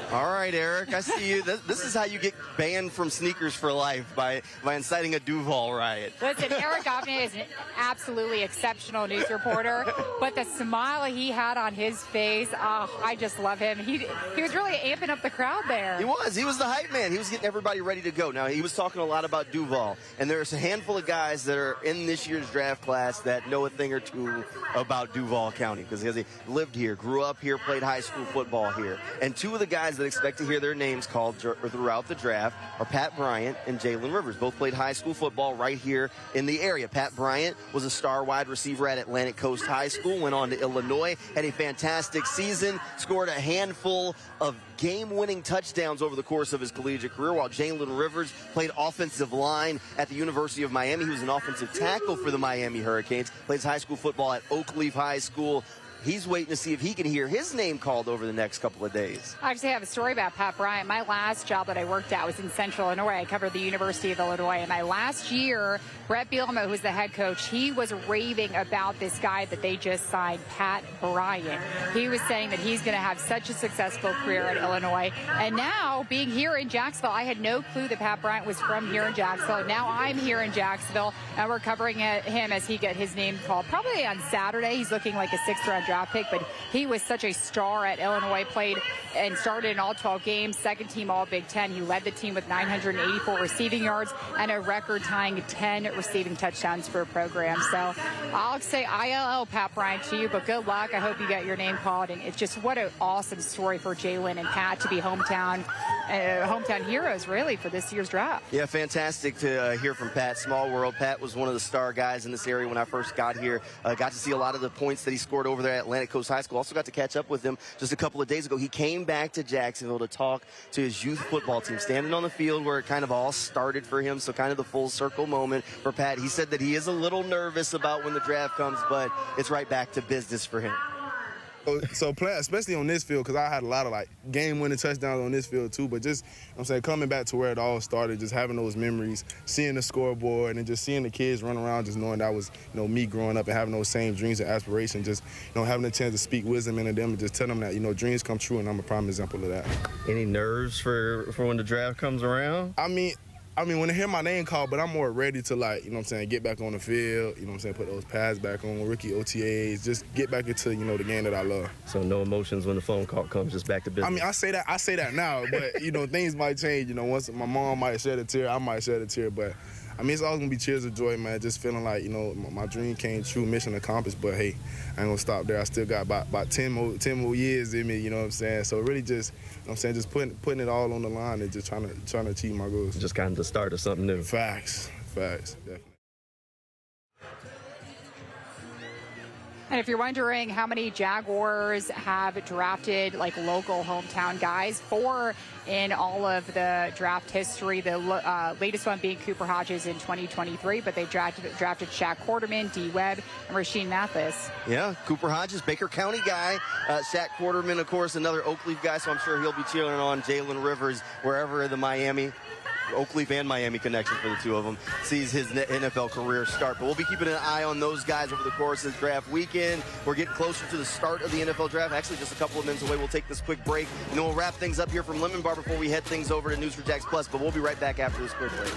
All right, Eric, I see you. This is how you get banned from sneakers for life, by inciting a Duval riot. Listen, Eric Amier is an absolutely exceptional news reporter, but the smile he had on his face, I just love him. He was really amping up the crowd there. He was the hype man. He was getting everybody ready to go. Now, he was talking a lot about Duval, and there's a handful of guys that are in this year's draft class that know a thing or two about Duval County, because they lived here, grew up here, played high school football here. And two of the guys that expect to hear their names called throughout the draft are Pat Bryant and Jalen Rivers. Both played high school football right here in the area. Pat Bryant was a star wide receiver at Atlantic Coast High School, went on to Illinois, had a fantastic season, scored a handful of game-winning touchdowns over the course of his collegiate career, while Jalen Rivers played offensive line at the University of Miami. He was an offensive tackle for the Miami Hurricanes, plays high school football at Oakleaf High School. He's waiting to see if he can hear his name called over the next couple of days. I actually have a story about Pat Bryant. My last job that I worked at was in Central Illinois. I covered the University of Illinois. And my last year, Brett Bielema, who was the head coach, he was raving about this guy that they just signed, Pat Bryant. He was saying that he's going to have such a successful career at Illinois. And now, being here in Jacksonville, I had no clue that Pat Bryant was from here in Jacksonville. Now I'm here in Jacksonville, and we're covering him as he gets his name called. Probably on Saturday. He's looking like a 6th-round draft pick, but he was such a star at Illinois, played and started in all 12 games, second team all Big Ten. He led the team with 984 receiving yards and a record-tying 10 receiving touchdowns for a program. So I'll say ILL Pat Bryant to you, but good luck. I hope you get your name called. And it's just what an awesome story for Jalen and Pat to be hometown heroes, really, for this year's draft. Yeah, fantastic to hear from Pat. Small world. Pat was one of the star guys in this area when I first got here. Got to see a lot of the points that he scored over there at Atlantic Coast High School. Also got to catch up with him just a couple of days ago. He came back to Jacksonville to talk to his youth football team, standing on the field where it kind of all started for him, so kind of the full circle moment for Pat. He said that he is a little nervous about when the draft comes, but it's right back to business for him. So playing, especially on this field, because I had a lot of game-winning touchdowns on this field too. But just, coming back to where it all started, just having those memories, seeing the scoreboard, and just seeing the kids run around, just knowing that was, me growing up and having those same dreams and aspirations. Just, having the chance to speak wisdom into them and just tell them that, dreams come true, and I'm a prime example of that. Any nerves for when the draft comes around? I mean, when I hear my name called, but I'm more ready to, get back on the field, put those pads back on, rookie OTAs, just get back into, the game that I love. So no emotions when the phone call comes, just back to business? I mean, I say that now, but, things might change. Once my mom might shed a tear, I might shed a tear, but, it's always going to be cheers of joy, man, just feeling like, my dream came true, mission accomplished, but, hey, I ain't going to stop there. I still got about 10 more years in me, So really just, just putting it all on the line and just trying to achieve my goals. Just kind of the start of something new. Facts, definitely. And if you're wondering how many Jaguars have drafted like local hometown guys, 4 in all of the draft history, the latest one being Cooper Hodges in 2023, but they drafted Shaq Quarterman, D. Webb, and Rasheed Mathis. Yeah, Cooper Hodges, Baker County guy. Shaq Quarterman, of course, another Oakleaf guy, so I'm sure he'll be cheering on Jalen Rivers wherever the Miami, Oakleaf and Miami connection for the two of them, sees his NFL career start. But we'll be keeping an eye on those guys over the course of the draft weekend. We're getting closer to the start of the NFL draft. Actually, just a couple of minutes away. We'll take this quick break, and then we'll wrap things up here from Lemon Bar before we head things over to News4JAX Plus. But we'll be right back after this quick break.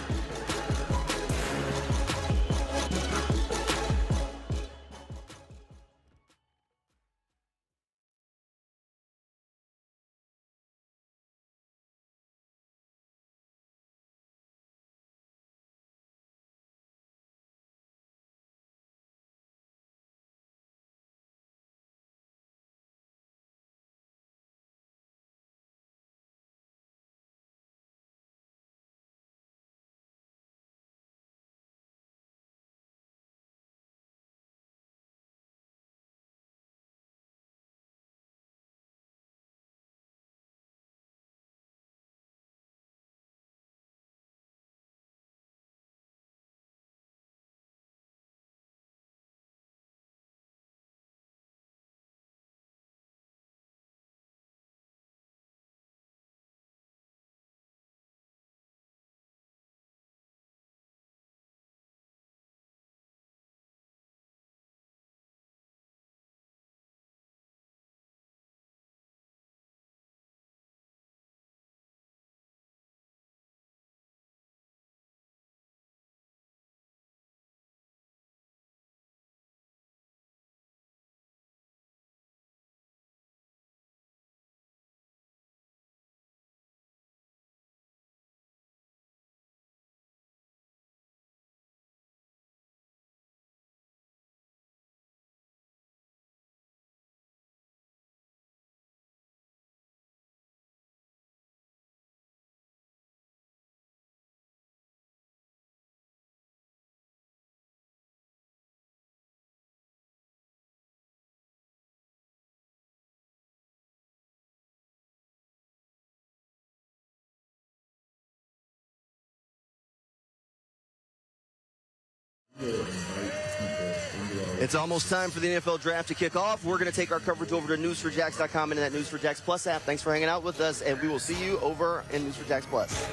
It's almost time for the NFL draft to kick off. We're going to take our coverage over to News4JAX.com and in that News4JAX Plus app. Thanks for hanging out with us, and we will see you over in News4JAX Plus.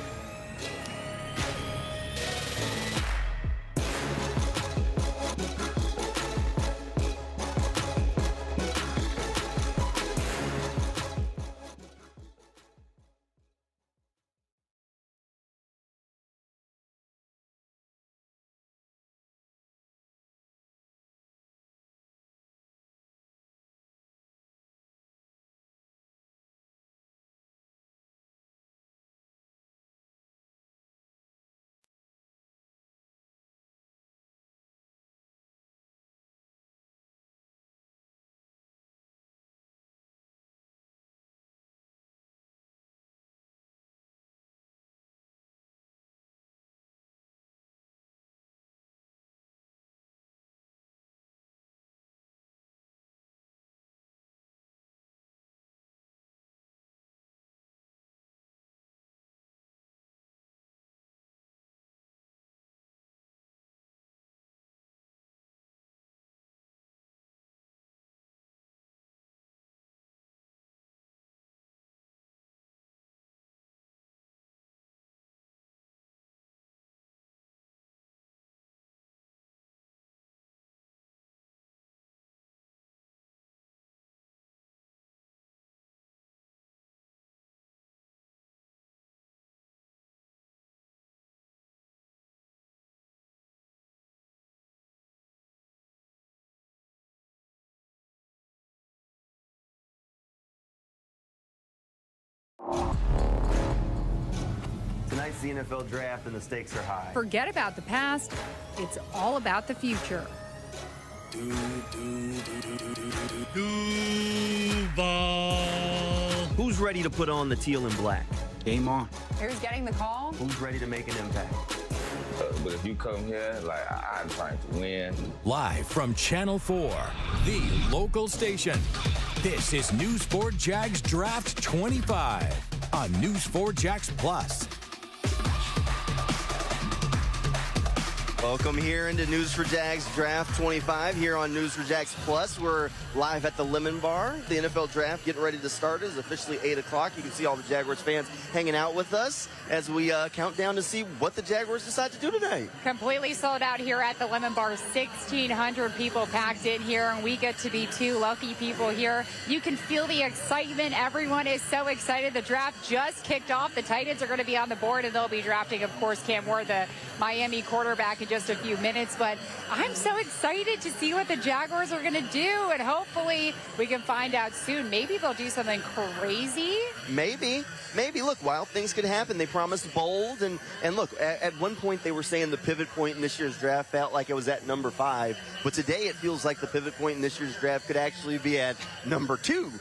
Tonight's the NFL draft, and the stakes are high. Forget about the past. It's all about the future. DUUUVAL. Who's ready to put on the teal and black? Game on. Who's getting the call? Who's ready to make an impact? but if you come here, like, I'm trying to win. Live from Channel 4, the local station. This is News4JAX Draft 25 on News4JAX Plus. Welcome here into News4JAX Draft 25 here on News4JAX Plus. We're live at the Lemon Bar. The NFL Draft getting ready to start. It is officially 8 o'clock. You can see all the Jaguars fans hanging out with us as we count down to see what the Jaguars decide to do tonight. Completely sold out here at the Lemon Bar. 1,600 people packed in here, and we get to be two lucky people here. You can feel the excitement. Everyone is so excited. The draft just kicked off. The Titans are going to be on the board, and they'll be drafting, of course, Cam Ward, the Miami quarterback, in just a few minutes. But I'm so excited to see what the Jaguars are going to do, and hopefully we can find out soon. Maybe they'll do something crazy. Maybe. Look, wild things could happen. They promised bold, and look, at one point they were saying the pivot point in this year's draft felt like it was at number 5, but today it feels like the pivot point in this year's draft could actually be at number 2,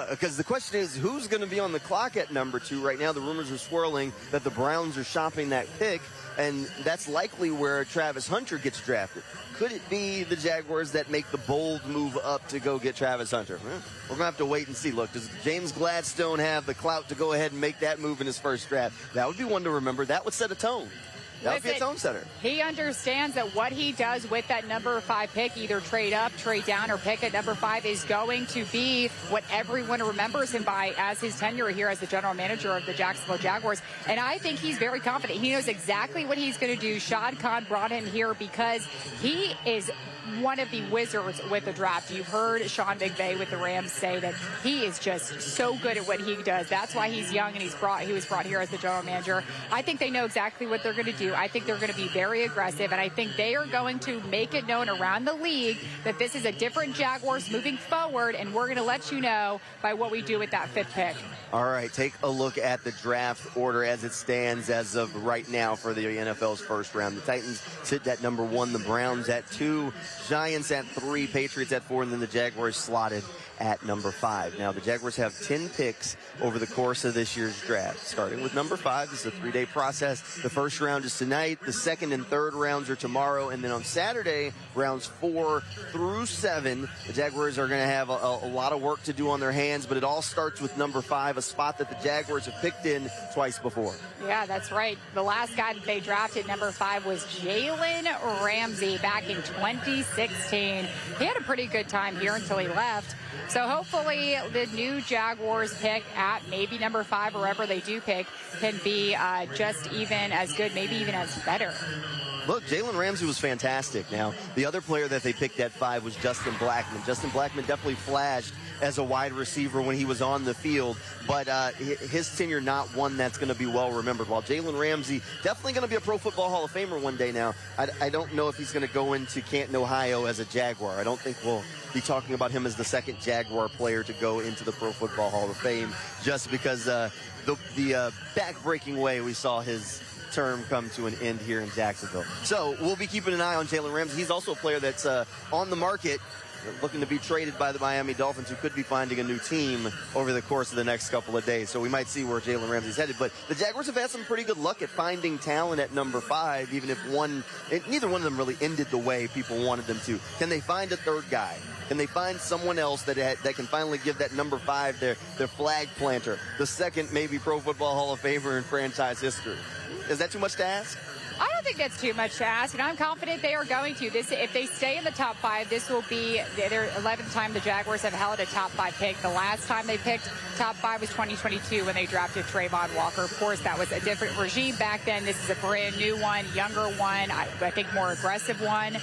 because the question is, who's going to be on the clock at number 2? Right now the rumors are swirling that the Browns are shopping that pick, and that's likely where Travis Hunter gets drafted. Could it be the Jaguars that make the bold move up to go get Travis Hunter? We're going to have to wait and see. Look, does James Gladstone have the clout to go ahead and make that move in his first draft? That would be one to remember. That would set a tone. That would be a tone setter. He understands that what he does with that number 5 pick, either trade up, trade down, or pick at number 5, is going to be what everyone remembers him by as his tenure here as the general manager of the Jacksonville Jaguars. And I think he's very confident. He knows exactly what he's going to do. Shad Khan brought him here because he is one of the wizards with the draft. You've heard Sean McVay with the Rams say that he is just so good at what he does. That's why he's young, and he was brought here as the general manager. I think they know exactly what they're going to do. I think they're going to be very aggressive, and I think they are going to make it known around the league that this is a different Jaguars moving forward, and we're going to let you know by what we do with that 5th pick. All right, take a look at the draft order as it stands as of right now for the NFL's first round. The Titans sit at number 1, the Browns at 2, Giants at 3, Patriots at 4, and then the Jaguars slotted at number 5. Now, the Jaguars have 10 picks over the course of this year's draft. Starting with number 5, this is a 3-day process. The first round is tonight. The second and third rounds are tomorrow. And then on Saturday, rounds 4 through 7, the Jaguars are going to have a lot of work to do on their hands, but it all starts with number 5, a spot that the Jaguars have picked in twice before. Yeah, that's right. The last guy that they drafted, number 5, was Jalen Ramsey back in 2016. He had a pretty good time here until he left. So hopefully the new Jaguars pick at maybe number 5, or wherever they do pick, can be just even as good, maybe even as better. Look, Jalen Ramsey was fantastic. Now, the other player that they picked at 5 was Justin Blackmon. Justin Blackmon definitely flashed as a wide receiver when he was on the field, but his tenure not one that's going to be well remembered. While Jalen Ramsey definitely going to be a Pro Football Hall of Famer one day now, I don't know if he's going to go into Canton, Ohio as a Jaguar. I don't think we'll be talking about him as the second Jaguar player to go into the Pro Football Hall of Fame, just because the back-breaking way we saw his term come to an end here in Jacksonville. So we'll be keeping an eye on Jalen Ramsey. He's also a player that's on the market, looking to be traded by the Miami Dolphins, who could be finding a new team over the course of the next couple of days. So we might see where Jalen Ramsey's headed. But the Jaguars have had some pretty good luck at finding talent at number 5, even if neither one of them really ended the way people wanted them to. Can they find a third guy? Can they find someone else that can finally give that number 5 their flag planter, the second maybe Pro Football Hall of Famer in franchise history? Is that too much to ask? I don't think that's too much to ask, and I'm confident they are going to. If they stay in the top 5, this will be their 11th time the Jaguars have held a top 5 pick. The last time they picked top 5 was 2022 when they drafted Trayvon Walker. Of course, that was a different regime back then. This is a brand new one, younger one, I think more aggressive one.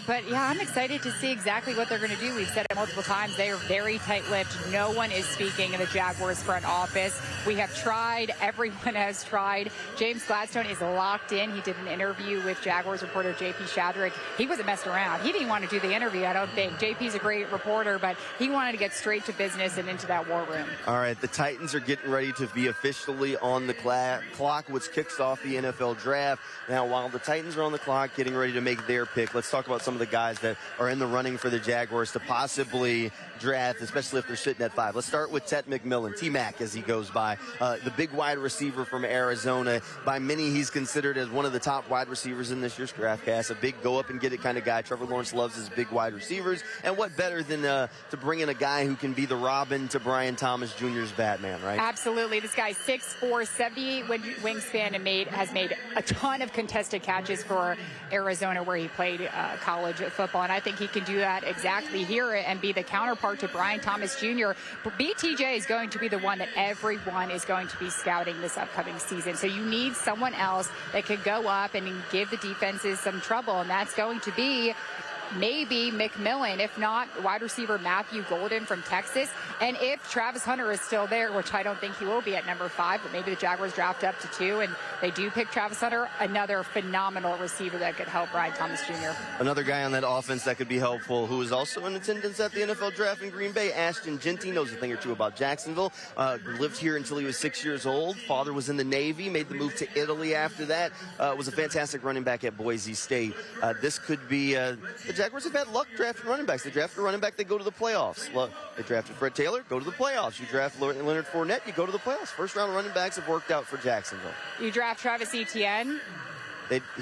But yeah, I'm excited to see exactly what they're going to do. We've said it multiple times. They are very tight-lipped. No one is speaking in the Jaguars front office. We have tried. Everyone has tried. James Gladstone is locked in. He did an interview with Jaguars reporter J.P. Shadrick. He wasn't messing around. He didn't want to do the interview, I don't think. J.P.'s a great reporter, but he wanted to get straight to business and into that war room. All right, the Titans are getting ready to be officially on the clock, which kicks off the NFL draft. Now, while the Titans are on the clock getting ready to make their pick, let's talk about some of the guys that are in the running for the Jaguars to possibly draft, especially if they're sitting at 5. Let's start with Tet McMillan, T-Mac as he goes by by. The big wide receiver from Arizona. By many, he's considered as one of the top wide receivers in this year's draft class. A big go-up-and-get-it kind of guy. Trevor Lawrence loves his big wide receivers. And what better than to bring in a guy who can be the Robin to Brian Thomas Jr.'s Batman, right? Absolutely. This guy's 6'4", 78 wingspan, and has made a ton of contested catches for Arizona, where he played college football. And I think he can do that exactly here and be the counterpart to Brian Thomas Jr. BTJ is going to be the one that everyone is going to be scouting this upcoming season. So you need someone else that could go up and give the defenses some trouble, and that's going to be maybe McMillan, if not wide receiver Matthew Golden from Texas. And if Travis Hunter is still there, which I don't think he will be at number 5, but maybe the Jaguars draft up to 2 and they do pick Travis Hunter, another phenomenal receiver that could help Brian Thomas Jr. Another guy on that offense that could be helpful, who is also in attendance at the NFL draft in Green Bay, Ashton Genty, knows a thing or two about Jacksonville. Lived here until he was 6 years old. Father was in the Navy, made the move to Italy after that. Was a fantastic running back at Boise State. This could be the Jaguars have had luck drafting running backs. They drafted a running back, they go to the playoffs. They drafted Fred Taylor, go to the playoffs. You draft Leonard Fournette, you go to the playoffs. First round running backs have worked out for Jacksonville. You draft Travis Etienne.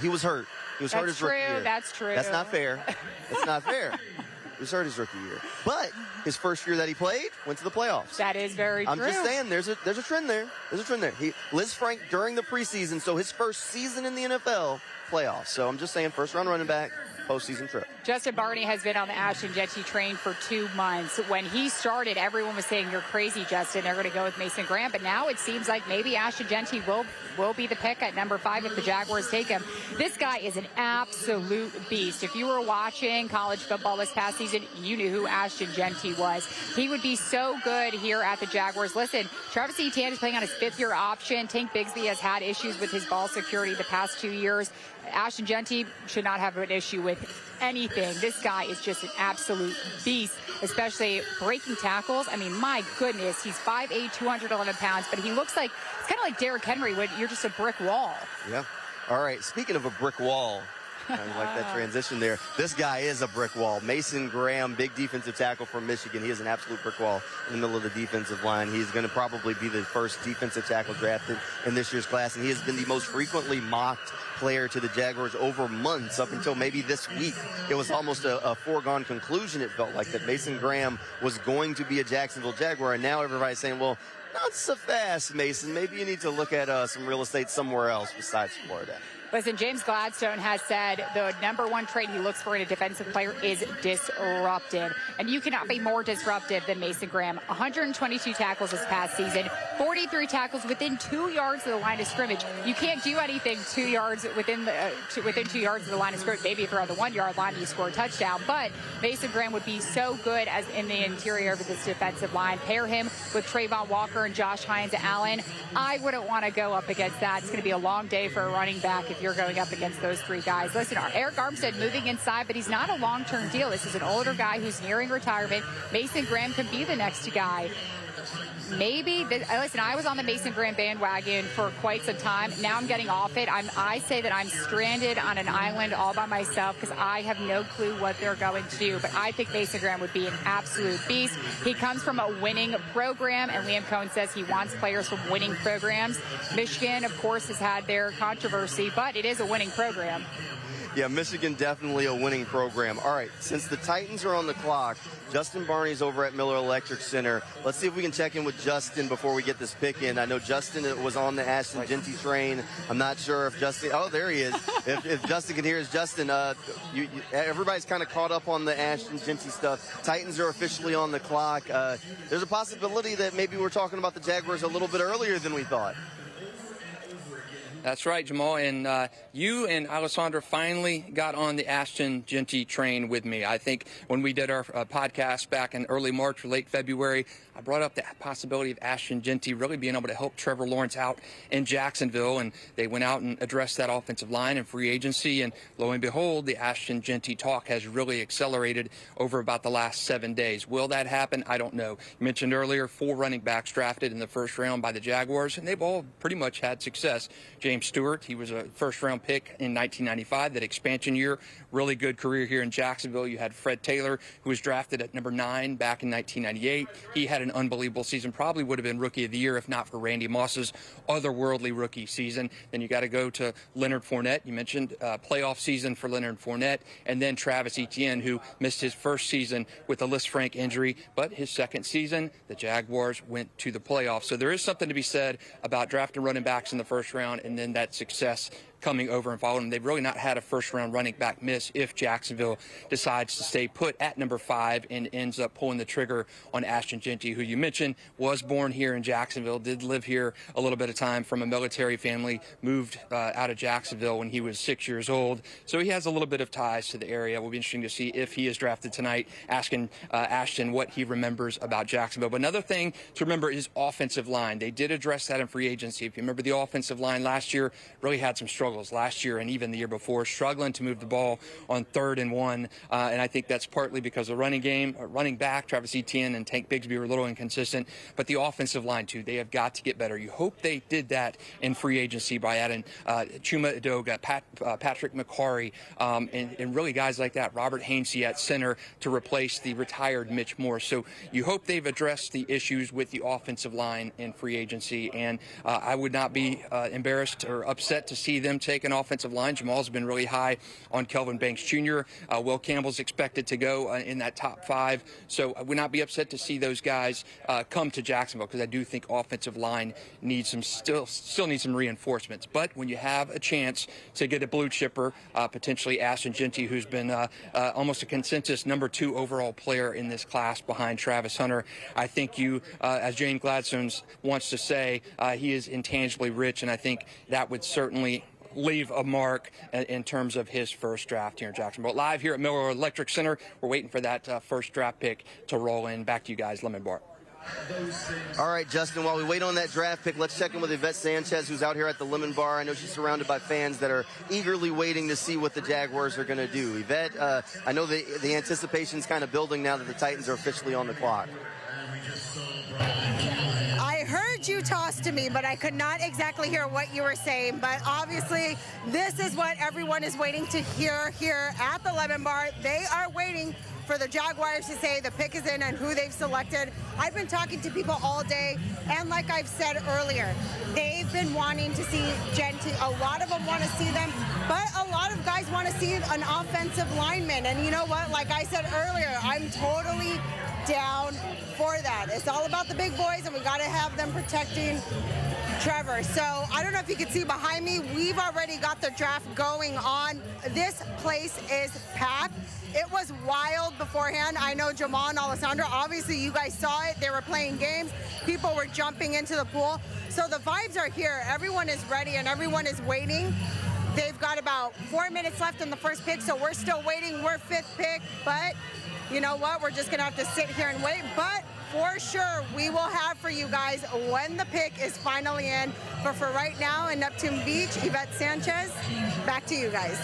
He was hurt. He was hurt his rookie year. That's true. That's not fair. That's not fair. He was hurt his rookie year. But his first year that he played, went to the playoffs. That is very true. I'm just saying, there's a trend there. There's a trend there. Liz Frank during the preseason, so his first season in the NFL, playoffs. So I'm just saying, first round running back, postseason trip. Justin Barney has been on the Ashton Genty train for 2 months. When he started, everyone was saying, "You're crazy, Justin. They're going to go with Mason Graham." But now it seems like maybe Ashton Genty will be the pick at number 5 if the Jaguars take him. This guy is an absolute beast. If you were watching college football this past season, you knew who Ashton Genty was. He would be so good here at the Jaguars. Listen, Travis Etienne is playing on his 5th-year option. Tank Bigsby has had issues with his ball security the past 2 years. Ashton Genty should not have an issue with anything. This guy is just an absolute beast, especially breaking tackles. I mean, my goodness, he's 5'8", 211 pounds, but he looks like, it's kind of like Derrick Henry when you're just a brick wall. Yeah. All right, speaking of a brick wall, I like that transition there. This guy is a brick wall. Mason Graham, big defensive tackle from Michigan. He is an absolute brick wall in the middle of the defensive line. He's going to probably be the first defensive tackle drafted in this year's class, and he has been the most frequently mocked player to the Jaguars over months, up until maybe this week. It was almost a foregone conclusion, it felt like, that Mason Graham was going to be a Jacksonville Jaguar, and now everybody's saying, well, not so fast, Mason. Maybe you need to look at some real estate somewhere else besides Florida. Listen, James Gladstone has said the number 1 trait he looks for in a defensive player is disruptive. And you cannot be more disruptive than Mason Graham. 122 tackles this past season, 43 tackles within 2 yards of the line of scrimmage. You can't do anything 2 yards within 2 yards of the line of scrimmage. Maybe if you're on the 1-yard line, you score a touchdown. But Mason Graham would be so good as in the interior of this defensive line. Pair him with Trayvon Walker and Josh Hines-Allen. I wouldn't want to go up against that. It's going to be a long day for a running back if you're going up against those 3 guys. Listen, Eric Armstead moving inside, but he's not a long-term deal. This is an older guy who's nearing retirement. Mason Graham could be the next guy. Maybe, listen, I was on the Mason Graham bandwagon for quite some time. Now I'm getting off it. I say that I'm stranded on an island all by myself because I have no clue what they're going to do. But I think Mason Graham would be an absolute beast. He comes from a winning program, and Liam Cohen says he wants players from winning programs. Michigan, of course, has had their controversy, but it is a winning program. Yeah, Michigan definitely a winning program. All right, since the Titans are on the clock, Justin Barney's over at Miller Electric Center. Let's see if we can check in with Justin before we get this pick in. I know Justin was on the Ashton Genty train. I'm not sure if Justin... Oh, there he is. if Justin can hear us. Justin, everybody's kind of caught up on the Ashton Genty stuff. Titans are officially on the clock. There's a possibility that maybe we're talking about the Jaguars a little bit earlier than we thought. That's right, Jamal. And you and Alessandra finally got on the Ashton Genty train with me. I think when we did our podcast back in early March or late February, I brought up the possibility of Ashton Genty really being able to help Trevor Lawrence out in Jacksonville, and they went out and addressed that offensive line and free agency, and lo and behold, the Ashton Genty talk has really accelerated over about the last 7 days. Will that happen? I don't know. You mentioned earlier 4 running backs drafted in the first round by the Jaguars, and they've all pretty much had success. James Stewart. He was a first-round pick in 1995, that expansion year. Really good career here in Jacksonville. You had Fred Taylor, who was drafted at number 9 back in 1998. He had an unbelievable season, probably would have been Rookie of the Year if not for Randy Moss's otherworldly rookie season. Then you got to go to Leonard Fournette. You mentioned playoff season for Leonard Fournette, and then Travis Etienne, who missed his first season with a Lisfranc injury, but his second season, the Jaguars went to the playoffs. So there is something to be said about drafting running backs in the first round and then that success coming over and following them. They've really not had a first-round running back miss if Jacksonville decides to stay put at number 5 and ends up pulling the trigger on Ashton Jeanty, who you mentioned was born here in Jacksonville, did live here a little bit of time from a military family, moved out of Jacksonville when he was 6 years old. So he has a little bit of ties to the area. It will be interesting to see if he is drafted tonight, asking Ashton what he remembers about Jacksonville. But another thing to remember is offensive line. They did address that in free agency. If you remember, the offensive line last year really had some struggles last year and even the year before, struggling to move the ball on 3rd and 1. And I think that's partly because the running game, running back, Travis Etienne and Tank Bigsby were a little inconsistent, but the offensive line too, they have got to get better. You hope they did that in free agency by adding Chuma Edoga, Patrick McCarry, and really guys like that, Robert Hainsey at center to replace the retired Mitch Morse. So you hope they've addressed the issues with the offensive line in free agency, and I would not be embarrassed or upset to see them take an offensive line. Jamal's been really high on Kelvin Banks Jr. Will Campbell's expected to go in that top 5. So I would not be upset to see those guys come to Jacksonville, because I do think offensive line needs some still needs some reinforcements. But when you have a chance to get a blue chipper, potentially Ashton Jeanty, who's been almost a consensus number 2 overall player in this class behind Travis Hunter, I think you, as Jane Gladstone wants to say, he is intangibly rich, and I think that would certainly leave a mark in terms of his first draft here in Jacksonville. Live here at Miller Electric Center, we're waiting for that first draft pick to roll in. Back to you guys, Lemon Bar. All right, Justin, while we wait on that draft pick, let's check in with Yvette Sanchez, who's out here at the Lemon Bar. I know she's surrounded by fans that are eagerly waiting to see what the Jaguars are going to do. Yvette, I know the anticipation's kind of building now that the Titans are officially on the clock. I heard you toss to me, but I could not exactly hear what you were saying. But obviously, this is what everyone is waiting to hear here at the Lemon Bar. They are waiting for the Jaguars to say the pick is in and who they've selected. I've been talking to people all day, and like I've said earlier, they've been wanting to see Jeanty. A lot of them want to see them, but a lot of guys want to see an offensive lineman. And you know what? Like I said earlier, I'm totally down for that. It's all about the big boys, and we got to have them protecting Trevor. So I don't know if you can see behind me, we've already got the draft going on. This place is packed. It was wild beforehand. I know Jamal and Alessandra, obviously you guys saw it. They were playing games. People were jumping into the pool. So the vibes are here. Everyone is ready and everyone is waiting. They've got about 4 minutes left in the first pick, so we're still waiting. We're 5th pick, but you know what? We're just gonna have to sit here and wait. But for sure, we will have for you guys when the pick is finally in. But for right now in Neptune Beach, Yvette Sanchez, back to you guys.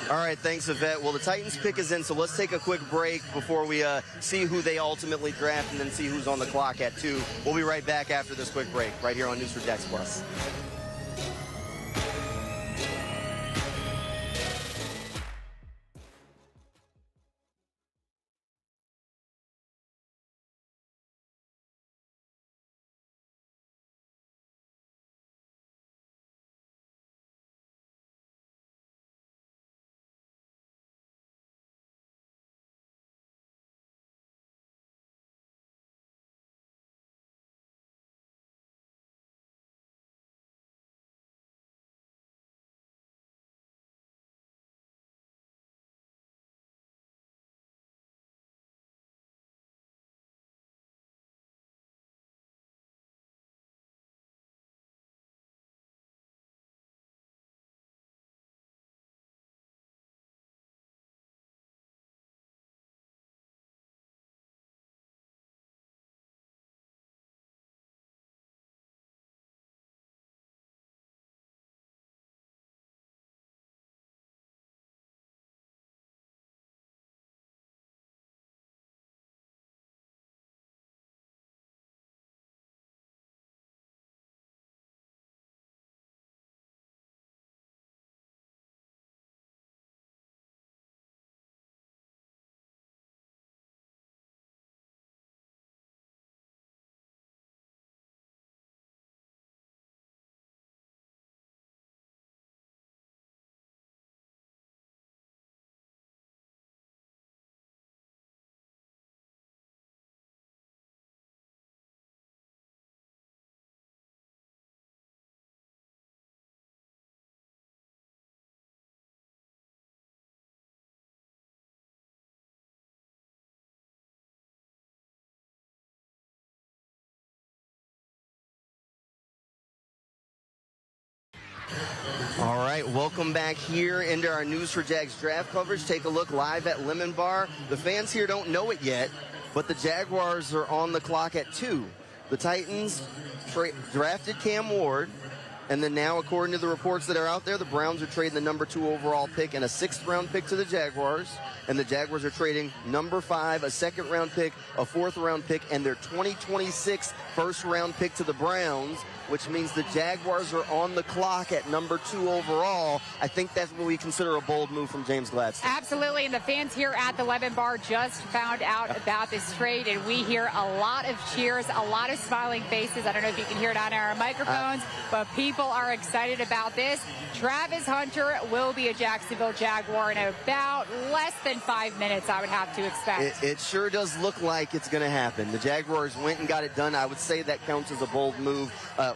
All right, thanks, Yvette. Well, the Titans pick is in, so let's take a quick break before we see who they ultimately draft and then see who's on the clock at 2. We'll be right back after this quick break, right here on News4JAX Plus. All right, welcome back here into our News4JAX draft coverage. Take a look live at Lemon Bar. The fans here don't know it yet, but the Jaguars are on the clock at 2. The Titans drafted Cam Ward, and then now, according to the reports that are out there, the Browns are trading the number 2 overall pick and a 6th-round pick to the Jaguars, and the Jaguars are trading number 5, a 2nd-round pick, a 4th-round pick, and their 2026 first-round pick to the Browns, which means the Jaguars are on the clock at number 2 overall. I think that's what we consider a bold move from James Gladstone. Absolutely, and the fans here at the Lemon Bar just found out about this trade, and we hear a lot of cheers, a lot of smiling faces. I don't know if you can hear it on our microphones, but people are excited about this. Travis Hunter will be a Jacksonville Jaguar in about less than 5 minutes, I would have to expect. It sure does look like it's going to happen. The Jaguars went and got it done. I would say that counts as a bold move.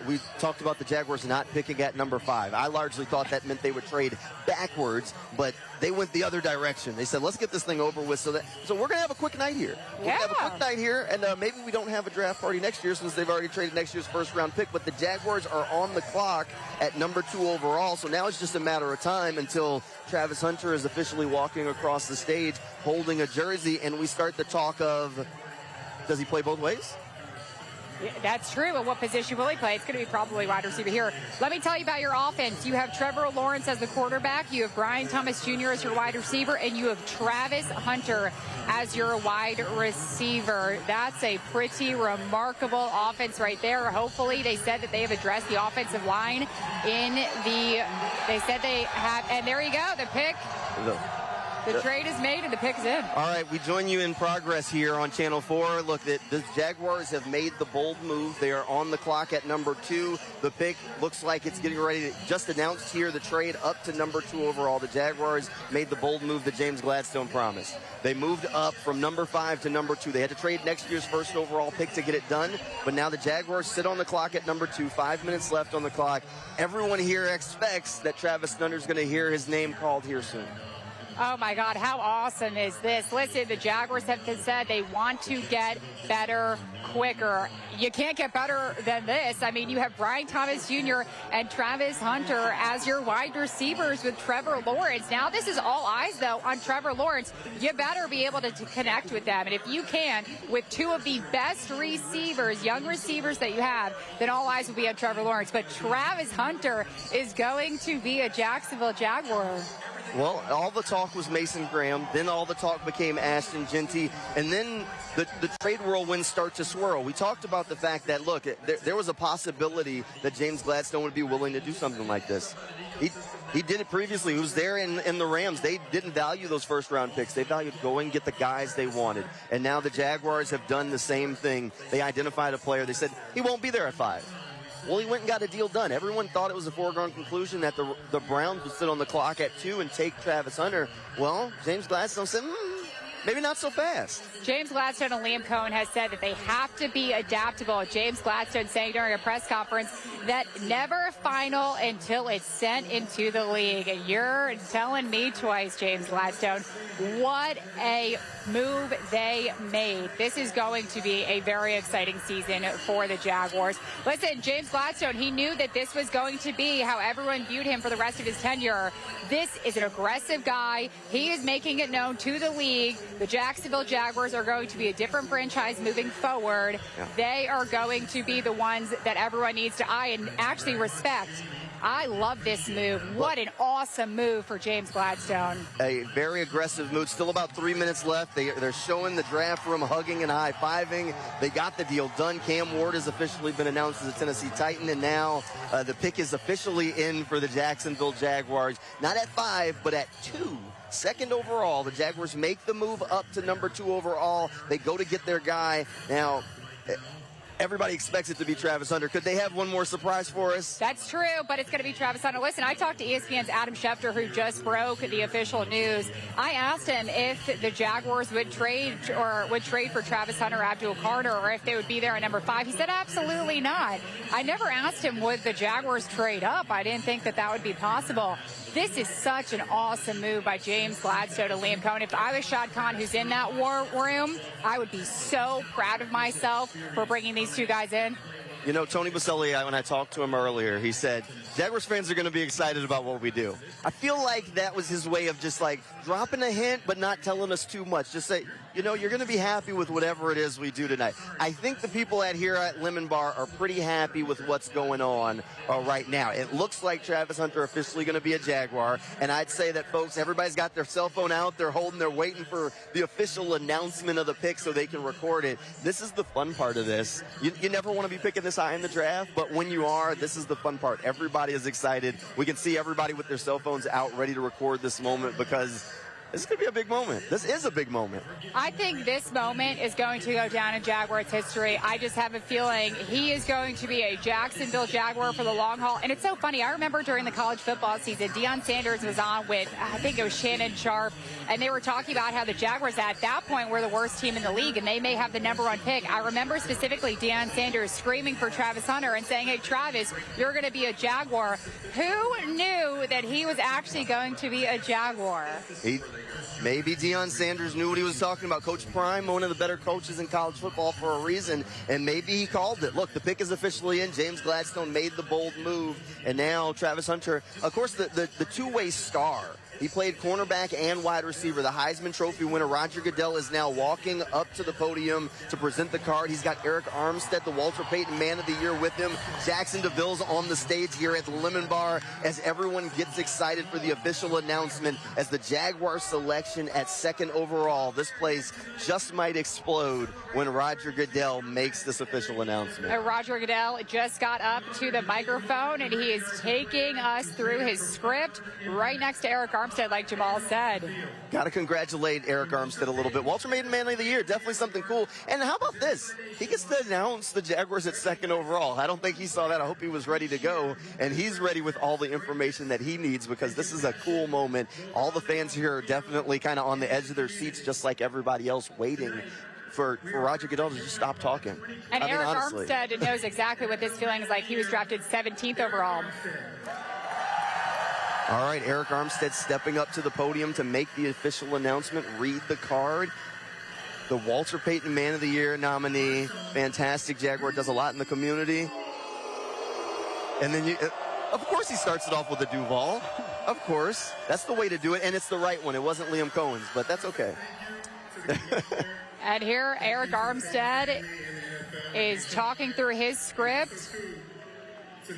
We talked about the Jaguars not picking at number 5. I largely thought that meant they would trade backwards, but they went the other direction. They said, let's get this thing over with. So we're going to have a quick night here. We're going to have a quick night here, and maybe we don't have a draft party next year since they've already traded next year's first-round pick, but the Jaguars are on the clock at number 2 overall, so now it's just a matter of time until Travis Hunter is officially walking across the stage holding a jersey, and we start the talk of, does he play both ways? Yeah, that's true. And what position will he play? It's going to be probably wide receiver here. Let me tell you about your offense. You have Trevor Lawrence as the quarterback. You have Brian Thomas Jr. as your wide receiver. And you have Travis Hunter as your wide receiver. That's a pretty remarkable offense right there. Hopefully, they said that they have addressed the offensive line they said they have, and there you go, the pick. The trade is made and the pick is in. All right, we join you in progress here on Channel 4. Look, the Jaguars have made the bold move. They are on the clock at number 2. The pick looks like it's getting ready to just announced here the trade up to number 2 overall. The Jaguars made the bold move that James Gladstone promised. They moved up from number 5 to number 2. They had to trade next year's first overall pick to get it done, but now the Jaguars sit on the clock at number 2. 5 minutes left on the clock. Everyone here expects that Travis Hunter's going to hear his name called here soon. Oh, my God, how awesome is this? Listen, the Jaguars have said they want to get better quicker. You can't get better than this. I mean, you have Brian Thomas Jr. and Travis Hunter as your wide receivers with Trevor Lawrence. Now, this is all eyes, though, on Trevor Lawrence. You better be able to connect with them. And if you can, with 2 of the best receivers, young receivers that you have, then all eyes will be on Trevor Lawrence. But Travis Hunter is going to be a Jacksonville Jaguar. Well, all the talk was Mason Graham, then all the talk became Ashton Genty, and then the trade whirlwind start to swirl. We talked about the fact that, look, there was a possibility that James Gladstone would be willing to do something like this. He did it previously. He was there in the Rams. They didn't value those first-round picks. They valued going and get the guys they wanted. And now the Jaguars have done the same thing. They identified a player. They said, he won't be there at 5. Well, he went and got a deal done. Everyone thought it was a foregone conclusion that the Browns would sit on the clock at 2 and take Travis Hunter. Well, James Gladstone said, maybe not so fast. James Gladstone and Liam Cohen has said that they have to be adaptable. James Gladstone saying during a press conference that never final until it's sent into the league. And you're telling me twice, James Gladstone. What a move they made. This is going to be a very exciting season for the Jaguars. Listen, James Gladstone, he knew that this was going to be how everyone viewed him for the rest of his tenure. This is an aggressive guy. He is making it known to the league. The Jacksonville Jaguars are going to be a different franchise moving forward. Yeah. They are going to be the ones that everyone needs to eye and actually respect. I love this move. What an awesome move for James Gladstone. A very aggressive move. Still about 3 minutes left. They're showing the draft room hugging and high-fiving. They got the deal done. Cam Ward has officially been announced as a Tennessee Titan, and now the pick is officially in for the Jacksonville Jaguars. Not at 5, but at 2. 2nd overall. The Jaguars make the move up to number 2 overall. They go to get their guy. Now, everybody expects it to be Travis Hunter. Could they have one more surprise for us? That's true, but it's going to be Travis Hunter. Listen, I talked to ESPN's Adam Schefter, who just broke the official news. I asked him if the Jaguars would trade for Travis Hunter, Abdul Carter, or if they would be there at number 5. He said absolutely not. I never asked him would the Jaguars trade up. I didn't think that would be possible. This is such an awesome move by James Gladstone and Liam Cohen. If I was Shad Khan, who's in that war room, I would be so proud of myself for bringing these 2 guys in. You know, Tony Baselli, when I talked to him earlier, he said, Jaguars fans are going to be excited about what we do. I feel like that was his way of just like dropping a hint, but not telling us too much. Just say, you know, you're going to be happy with whatever it is we do tonight. I think the people here at Lemon Bar are pretty happy with what's going on right now. It looks like Travis Hunter officially going to be a Jaguar, and I'd say that, folks, everybody's got their cell phone out. They're waiting for the official announcement of the pick so they can record it. This is the fun part of this. You never want to be picking this high in the draft, but when you are, this is the fun part. Everybody is excited. We can see everybody with their cell phones out ready to record this moment because this could be a big moment. This is a big moment. I think this moment is going to go down in Jaguars history. I just have a feeling he is going to be a Jacksonville Jaguar for the long haul. And it's so funny. I remember during the college football season, Deion Sanders was on with, I think it was Shannon Sharp, and they were talking about how the Jaguars at that point were the worst team in the league, and they may have the #1 pick. I remember specifically Deion Sanders screaming for Travis Hunter and saying, hey, Travis, you're going to be a Jaguar. Who knew that he was actually going to be a Jaguar? Maybe Deion Sanders knew what he was talking about. Coach Prime, one of the better coaches in college football for a reason, and maybe he called it. Look, the pick is officially in. James Gladstone made the bold move, and now Travis Hunter, of course, the two-way star. He played cornerback and wide receiver. The Heisman Trophy winner, Roger Goodell, is now walking up to the podium to present the card. He's got Eric Armstead, the Walter Payton Man of the Year, with him. Jackson DeVille's on the stage here at the Lemon Bar as everyone gets excited for the official announcement as the Jaguar selection at 2nd overall. This place just might explode when Roger Goodell makes this official announcement. Roger Goodell just got up to the microphone, and he is taking us through his script right next to Eric Armstead, like Jamal said. Got to congratulate Eric Armstead a little bit. Walter Payton Man of the Year, definitely something cool. And how about this? He gets to announce the Jaguars at 2nd overall. I don't think he saw that. I hope he was ready to go. And he's ready with all the information that he needs because this is a cool moment. All the fans here are definitely kind of on the edge of their seats, just like everybody else, waiting for Roger Goodell to just stop talking. And Eric honestly. Armstead knows exactly what this feeling is like. He was drafted 17th overall. All right, Eric Armstead stepping up to the podium to make the official announcement, read the card. The Walter Payton Man of the Year nominee, fantastic Jaguar, does a lot in the community. And then, of course, he starts it off with a Duval. Of course. That's the way to do it, and it's the right one. It wasn't Liam Cohen's, but that's okay. And here, Eric Armstead is talking through his script.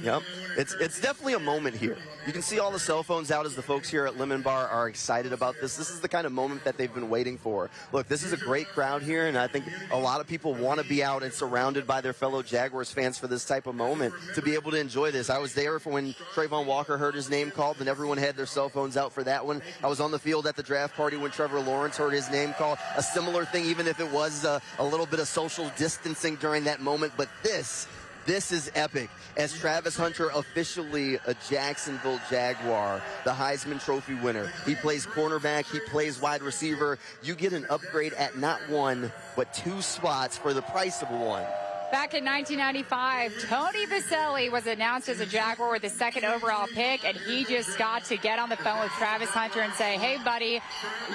Yep, it's definitely a moment here. You can see all the cell phones out as the folks here at Lemon Bar are excited about this. This is the kind of moment that they've been waiting for. Look, this is a great crowd here, and I think a lot of people want to be out and surrounded by their fellow Jaguars fans for this type of moment, to be able to enjoy this. I was there for when Trayvon Walker heard his name called, and everyone had their cell phones out for that one. I was on the field at the draft party when Trevor Lawrence heard his name called. A similar thing, even if it was a little bit of social distancing during that moment, but this is epic as Travis Hunter officially a Jacksonville Jaguar, the Heisman Trophy winner. He plays cornerback, he plays wide receiver. You get an upgrade at not 1, but 2 spots for the price of 1. Back in 1995, Tony Baselli was announced as a Jaguar with the 2nd overall pick, and he just got to get on the phone with Travis Hunter and say, hey, buddy,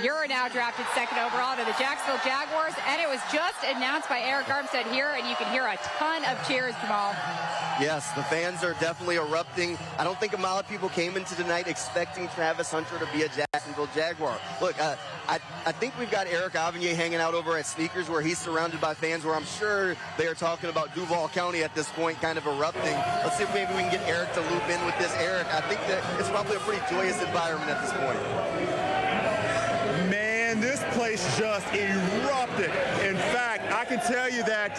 you're now drafted 2nd overall to the Jacksonville Jaguars, and it was just announced by Eric Armstead here, and you can hear a ton of cheers, Jamal. Yes, the fans are definitely erupting. I don't think a lot of people came into tonight expecting Travis Hunter to be a Jacksonville Jaguar. Look, I think we've got Eric Avenier hanging out over at Sneakers where he's surrounded by fans where I'm sure they are talking about Duval County at this point, kind of erupting. Let's see if maybe we can get Eric to loop in with this. Eric, I think that it's probably a pretty joyous environment at this point. Man, this place just erupted. In fact, I can tell you that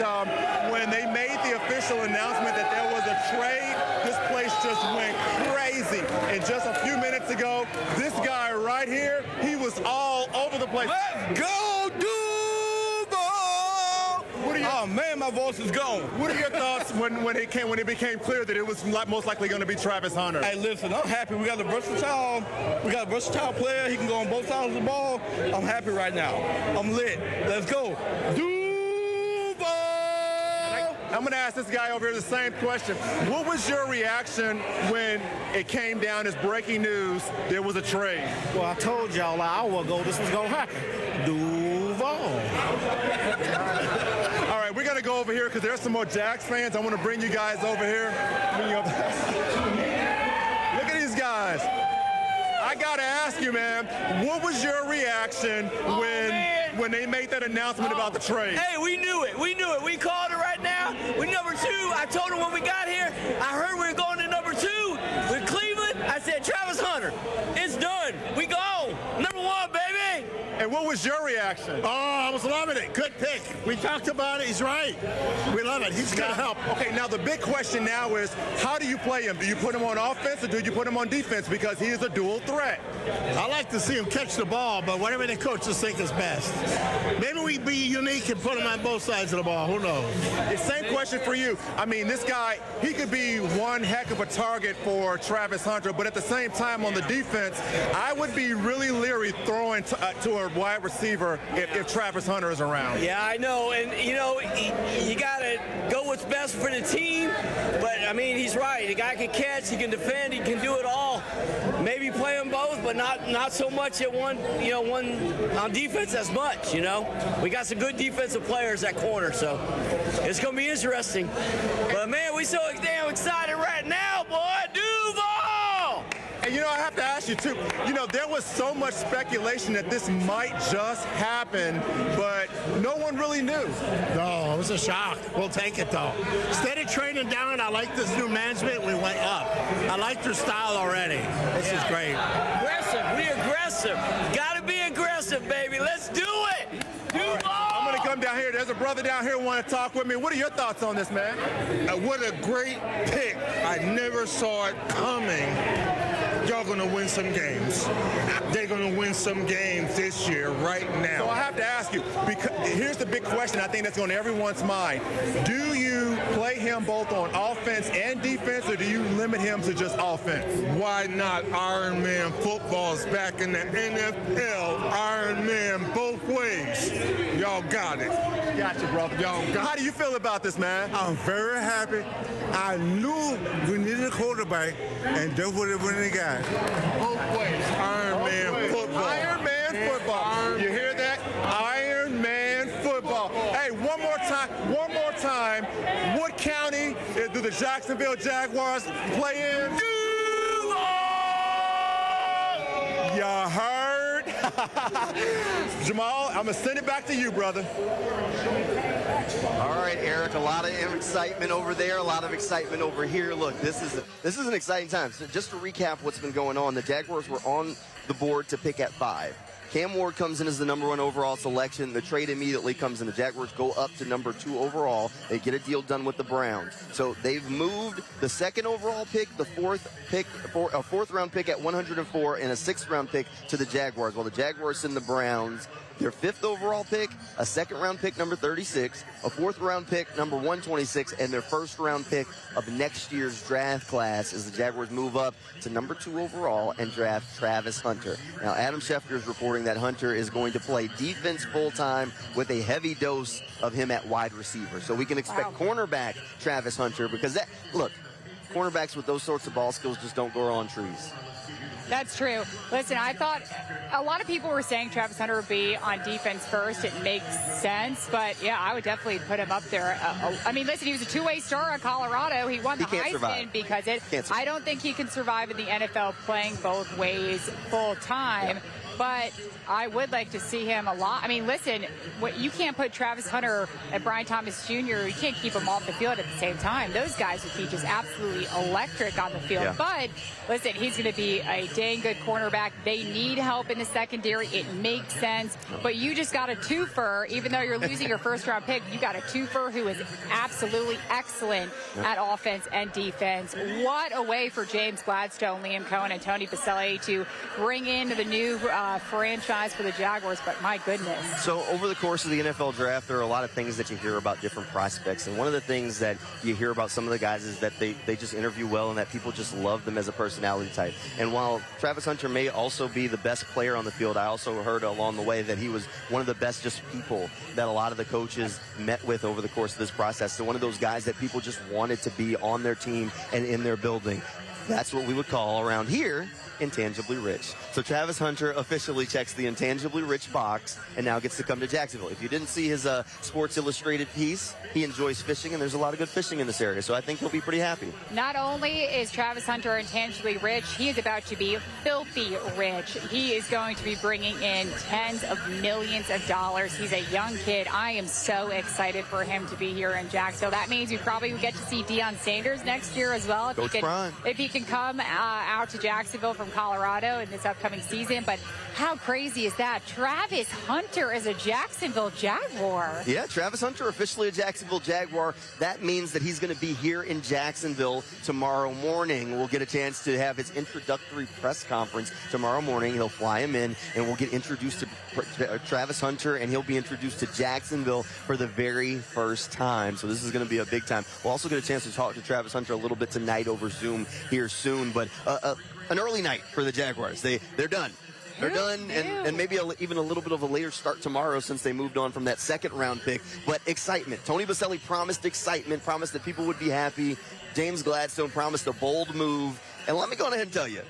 when they made the official announcement that there was a trade, this place just went crazy. And just a few minutes ago, this guy right here, he was all over the place. Let's go, Duval! Oh man, my voice is gone. What are your thoughts when it became clear that it was most likely going to be Travis Hunter? Hey, listen, I'm happy. We got a versatile player. He can go on both sides of the ball. I'm happy right now. I'm lit. Let's go, Duval! I'm going to ask this guy over here the same question. What was your reaction when it came down as breaking news there was a trade? Well, I told y'all an hour ago this was going to happen. Duval. All right, we're going to go over here because there's some more Jags fans. I want to bring you guys over here. Look at these guys. I got to ask you, man, what was your reaction when they made that announcement about the trade? Hey, we knew it. We knew it. We called it right now. We're number 2. I told them when we got here, I heard we were going to number 2 with Cleveland. I said, Travis Hunter, it's done. We go. Number 1, baby. And what was your reaction? Oh, I was loving it. Good pick. We talked about it. He's right. We love it. He's going to help. Okay, now the big question now is, how do you play him? Do you put him on offense or do you put him on defense? Because he is a dual threat. I like to see him catch the ball, but whatever the coaches think is best. Maybe we be unique and put him on both sides of the ball. Who knows? The same question for you. I mean, this guy, he could be one heck of a target for Travis Hunter, but at the same time on the defense, I would be really leery throwing to a wide receiver if Travis Hunter is around. Yeah, I know. And, you know, you got to go what's best for the team. But, I mean, he's right. The guy can catch, he can defend, he can do it all. Maybe play them both, but not so much at one on defense as much, you know. We got some good defensive players at corner, so it's going to be interesting. But, man, we so damn excited right now, boy. Duval! And, you know, I have to ask you, too, you know, there was so much speculation that this might just happen, but no one really knew. No, it was a shock. We'll take it, though. Instead of trading down, I like this new management. We went up. I like their style already. This is great. Aggressive. We aggressive. Got to be aggressive, baby. Let's do it. Duval! I'm going to come down here. There's a brother down here who want to talk with me. What are your thoughts on this, man? What a great pick. I never saw it coming. Y'all going to win some games. They're going to win some games this year, right now. So I have to ask you, because here's the big question I think that's on everyone's mind. Do you play him both on offense and defense, or do you limit him to just offense? Why not? Iron Man football is back in the NFL. Iron Man both ways. Y'all got it. Gotcha, brother. Y'all got it. How do you feel about this, man? I'm very happy. I knew we needed a quarterback, and that's what they got. Both ways. Iron Man football. Iron Man football. You hear that? Iron Man football. Hey, one more time. What county do the Jacksonville Jaguars play in? You heard? Jamal, I'm going to send it back to you, brother. All right, Eric, a lot of excitement over there, a lot of excitement over here. Look, this is an exciting time. So just to recap what's been going on, the Jaguars were on the board to pick at 5. Cam Ward comes in as the number 1 overall selection. The trade immediately comes in. The Jaguars go up to number 2 overall. They get a deal done with the Browns. So they've moved the 2nd overall pick, the 4th pick, a 4th round pick at 104, and a 6th round pick to the Jaguars. While the Jaguars send the Browns their 5th overall pick, a 2nd round pick, number 36, a 4th round pick, number 126, and their 1st round pick of next year's draft class as the Jaguars move up to number 2 overall and draft Travis Hunter. Now, Adam Schefter is reporting that Hunter is going to play defense full-time with a heavy dose of him at wide receiver. So we can expect cornerback Travis Hunter because look, cornerbacks with those sorts of ball skills just don't grow on trees. That's true. Listen, I thought a lot of people were saying Travis Hunter would be on defense first. It makes sense. But, yeah, I would definitely put him up there. I mean, listen, he was a 2-way star in Colorado. He won the Heisman because I don't think he can survive in the NFL playing both ways full time. But I would like to see him a lot. I mean, listen, you can't put Travis Hunter and Brian Thomas Jr., you can't keep them off the field at the same time. Those guys would be just absolutely electric on the field. Yeah. But, listen, he's going to be a dang good cornerback. They need help in the secondary. It makes sense. But you just got a twofer. Even though you're losing your 1st-round pick, you got a twofer who is absolutely excellent at offense and defense. What a way for James Gladstone, Liam Cohen, and Tony Baselli to bring in the new franchise for the Jaguars, but my goodness. So over the course of the NFL draft, there are a lot of things that you hear about different prospects, and one of the things that you hear about some of the guys is that they just interview well and that people just love them as a personality type. And while Travis Hunter may also be the best player on the field, I also heard along the way that he was one of the best just people that a lot of the coaches met with over the course of this process. So one of those guys that people just wanted to be on their team and in their building. That's what we would call around here intangibly rich. So Travis Hunter officially checks the intangibly rich box and now gets to come to Jacksonville. If you didn't see his Sports Illustrated piece, he enjoys fishing, and there's a lot of good fishing in this area, so I think he'll be pretty happy. Not only is Travis Hunter intangibly rich, he is about to be filthy rich. He is going to be bringing in tens of millions of dollars. He's a young kid. I am so excited for him to be here in Jacksonville. That means we probably will get to see Deion Sanders next year as well. If he can come out to Jacksonville from Colorado in this upcoming season. But how crazy is that? Travis Hunter is a Jacksonville Jaguar. Yeah, Travis Hunter officially a Jacksonville Jaguar. That means that he's going to be here in Jacksonville tomorrow morning. We'll get a chance to have his introductory press conference tomorrow morning. He'll fly him in, and we'll get introduced to Travis Hunter, and he'll be introduced to Jacksonville for the very first time. So this is going to be a big time. We'll also get a chance to talk to Travis Hunter a little bit tonight over Zoom here soon. But an early night for the Jaguars. They're done. They're done, and maybe even a little bit of a later start tomorrow since they moved on from that second-round pick. But excitement. Tony Boselli promised excitement, promised that people would be happy. James Gladstone promised a bold move. And let me go ahead and tell you,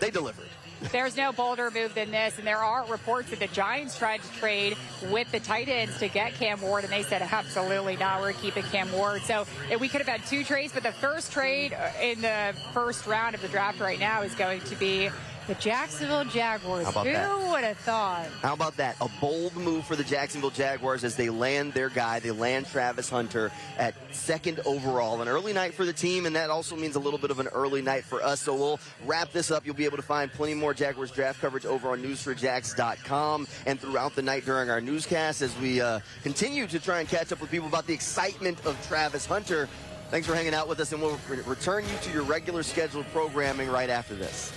they delivered. There's no bolder move than this, and there are reports that the Giants tried to trade with the tight ends to get Cam Ward, and they said, absolutely not, we're keeping Cam Ward. So we could have had two trades, but the first trade in the first round of the draft right now is going to be the Jacksonville Jaguars. Who would have thought? How about that? A bold move for the Jacksonville Jaguars as they land their guy. They land Travis Hunter at 2nd overall. An early night for the team, and that also means a little bit of an early night for us. So we'll wrap this up. You'll be able to find plenty more Jaguars draft coverage over on News4JAX.com and throughout the night during our newscast as we continue to try and catch up with people about the excitement of Travis Hunter. Thanks for hanging out with us, and we'll return you to your regular scheduled programming right after this.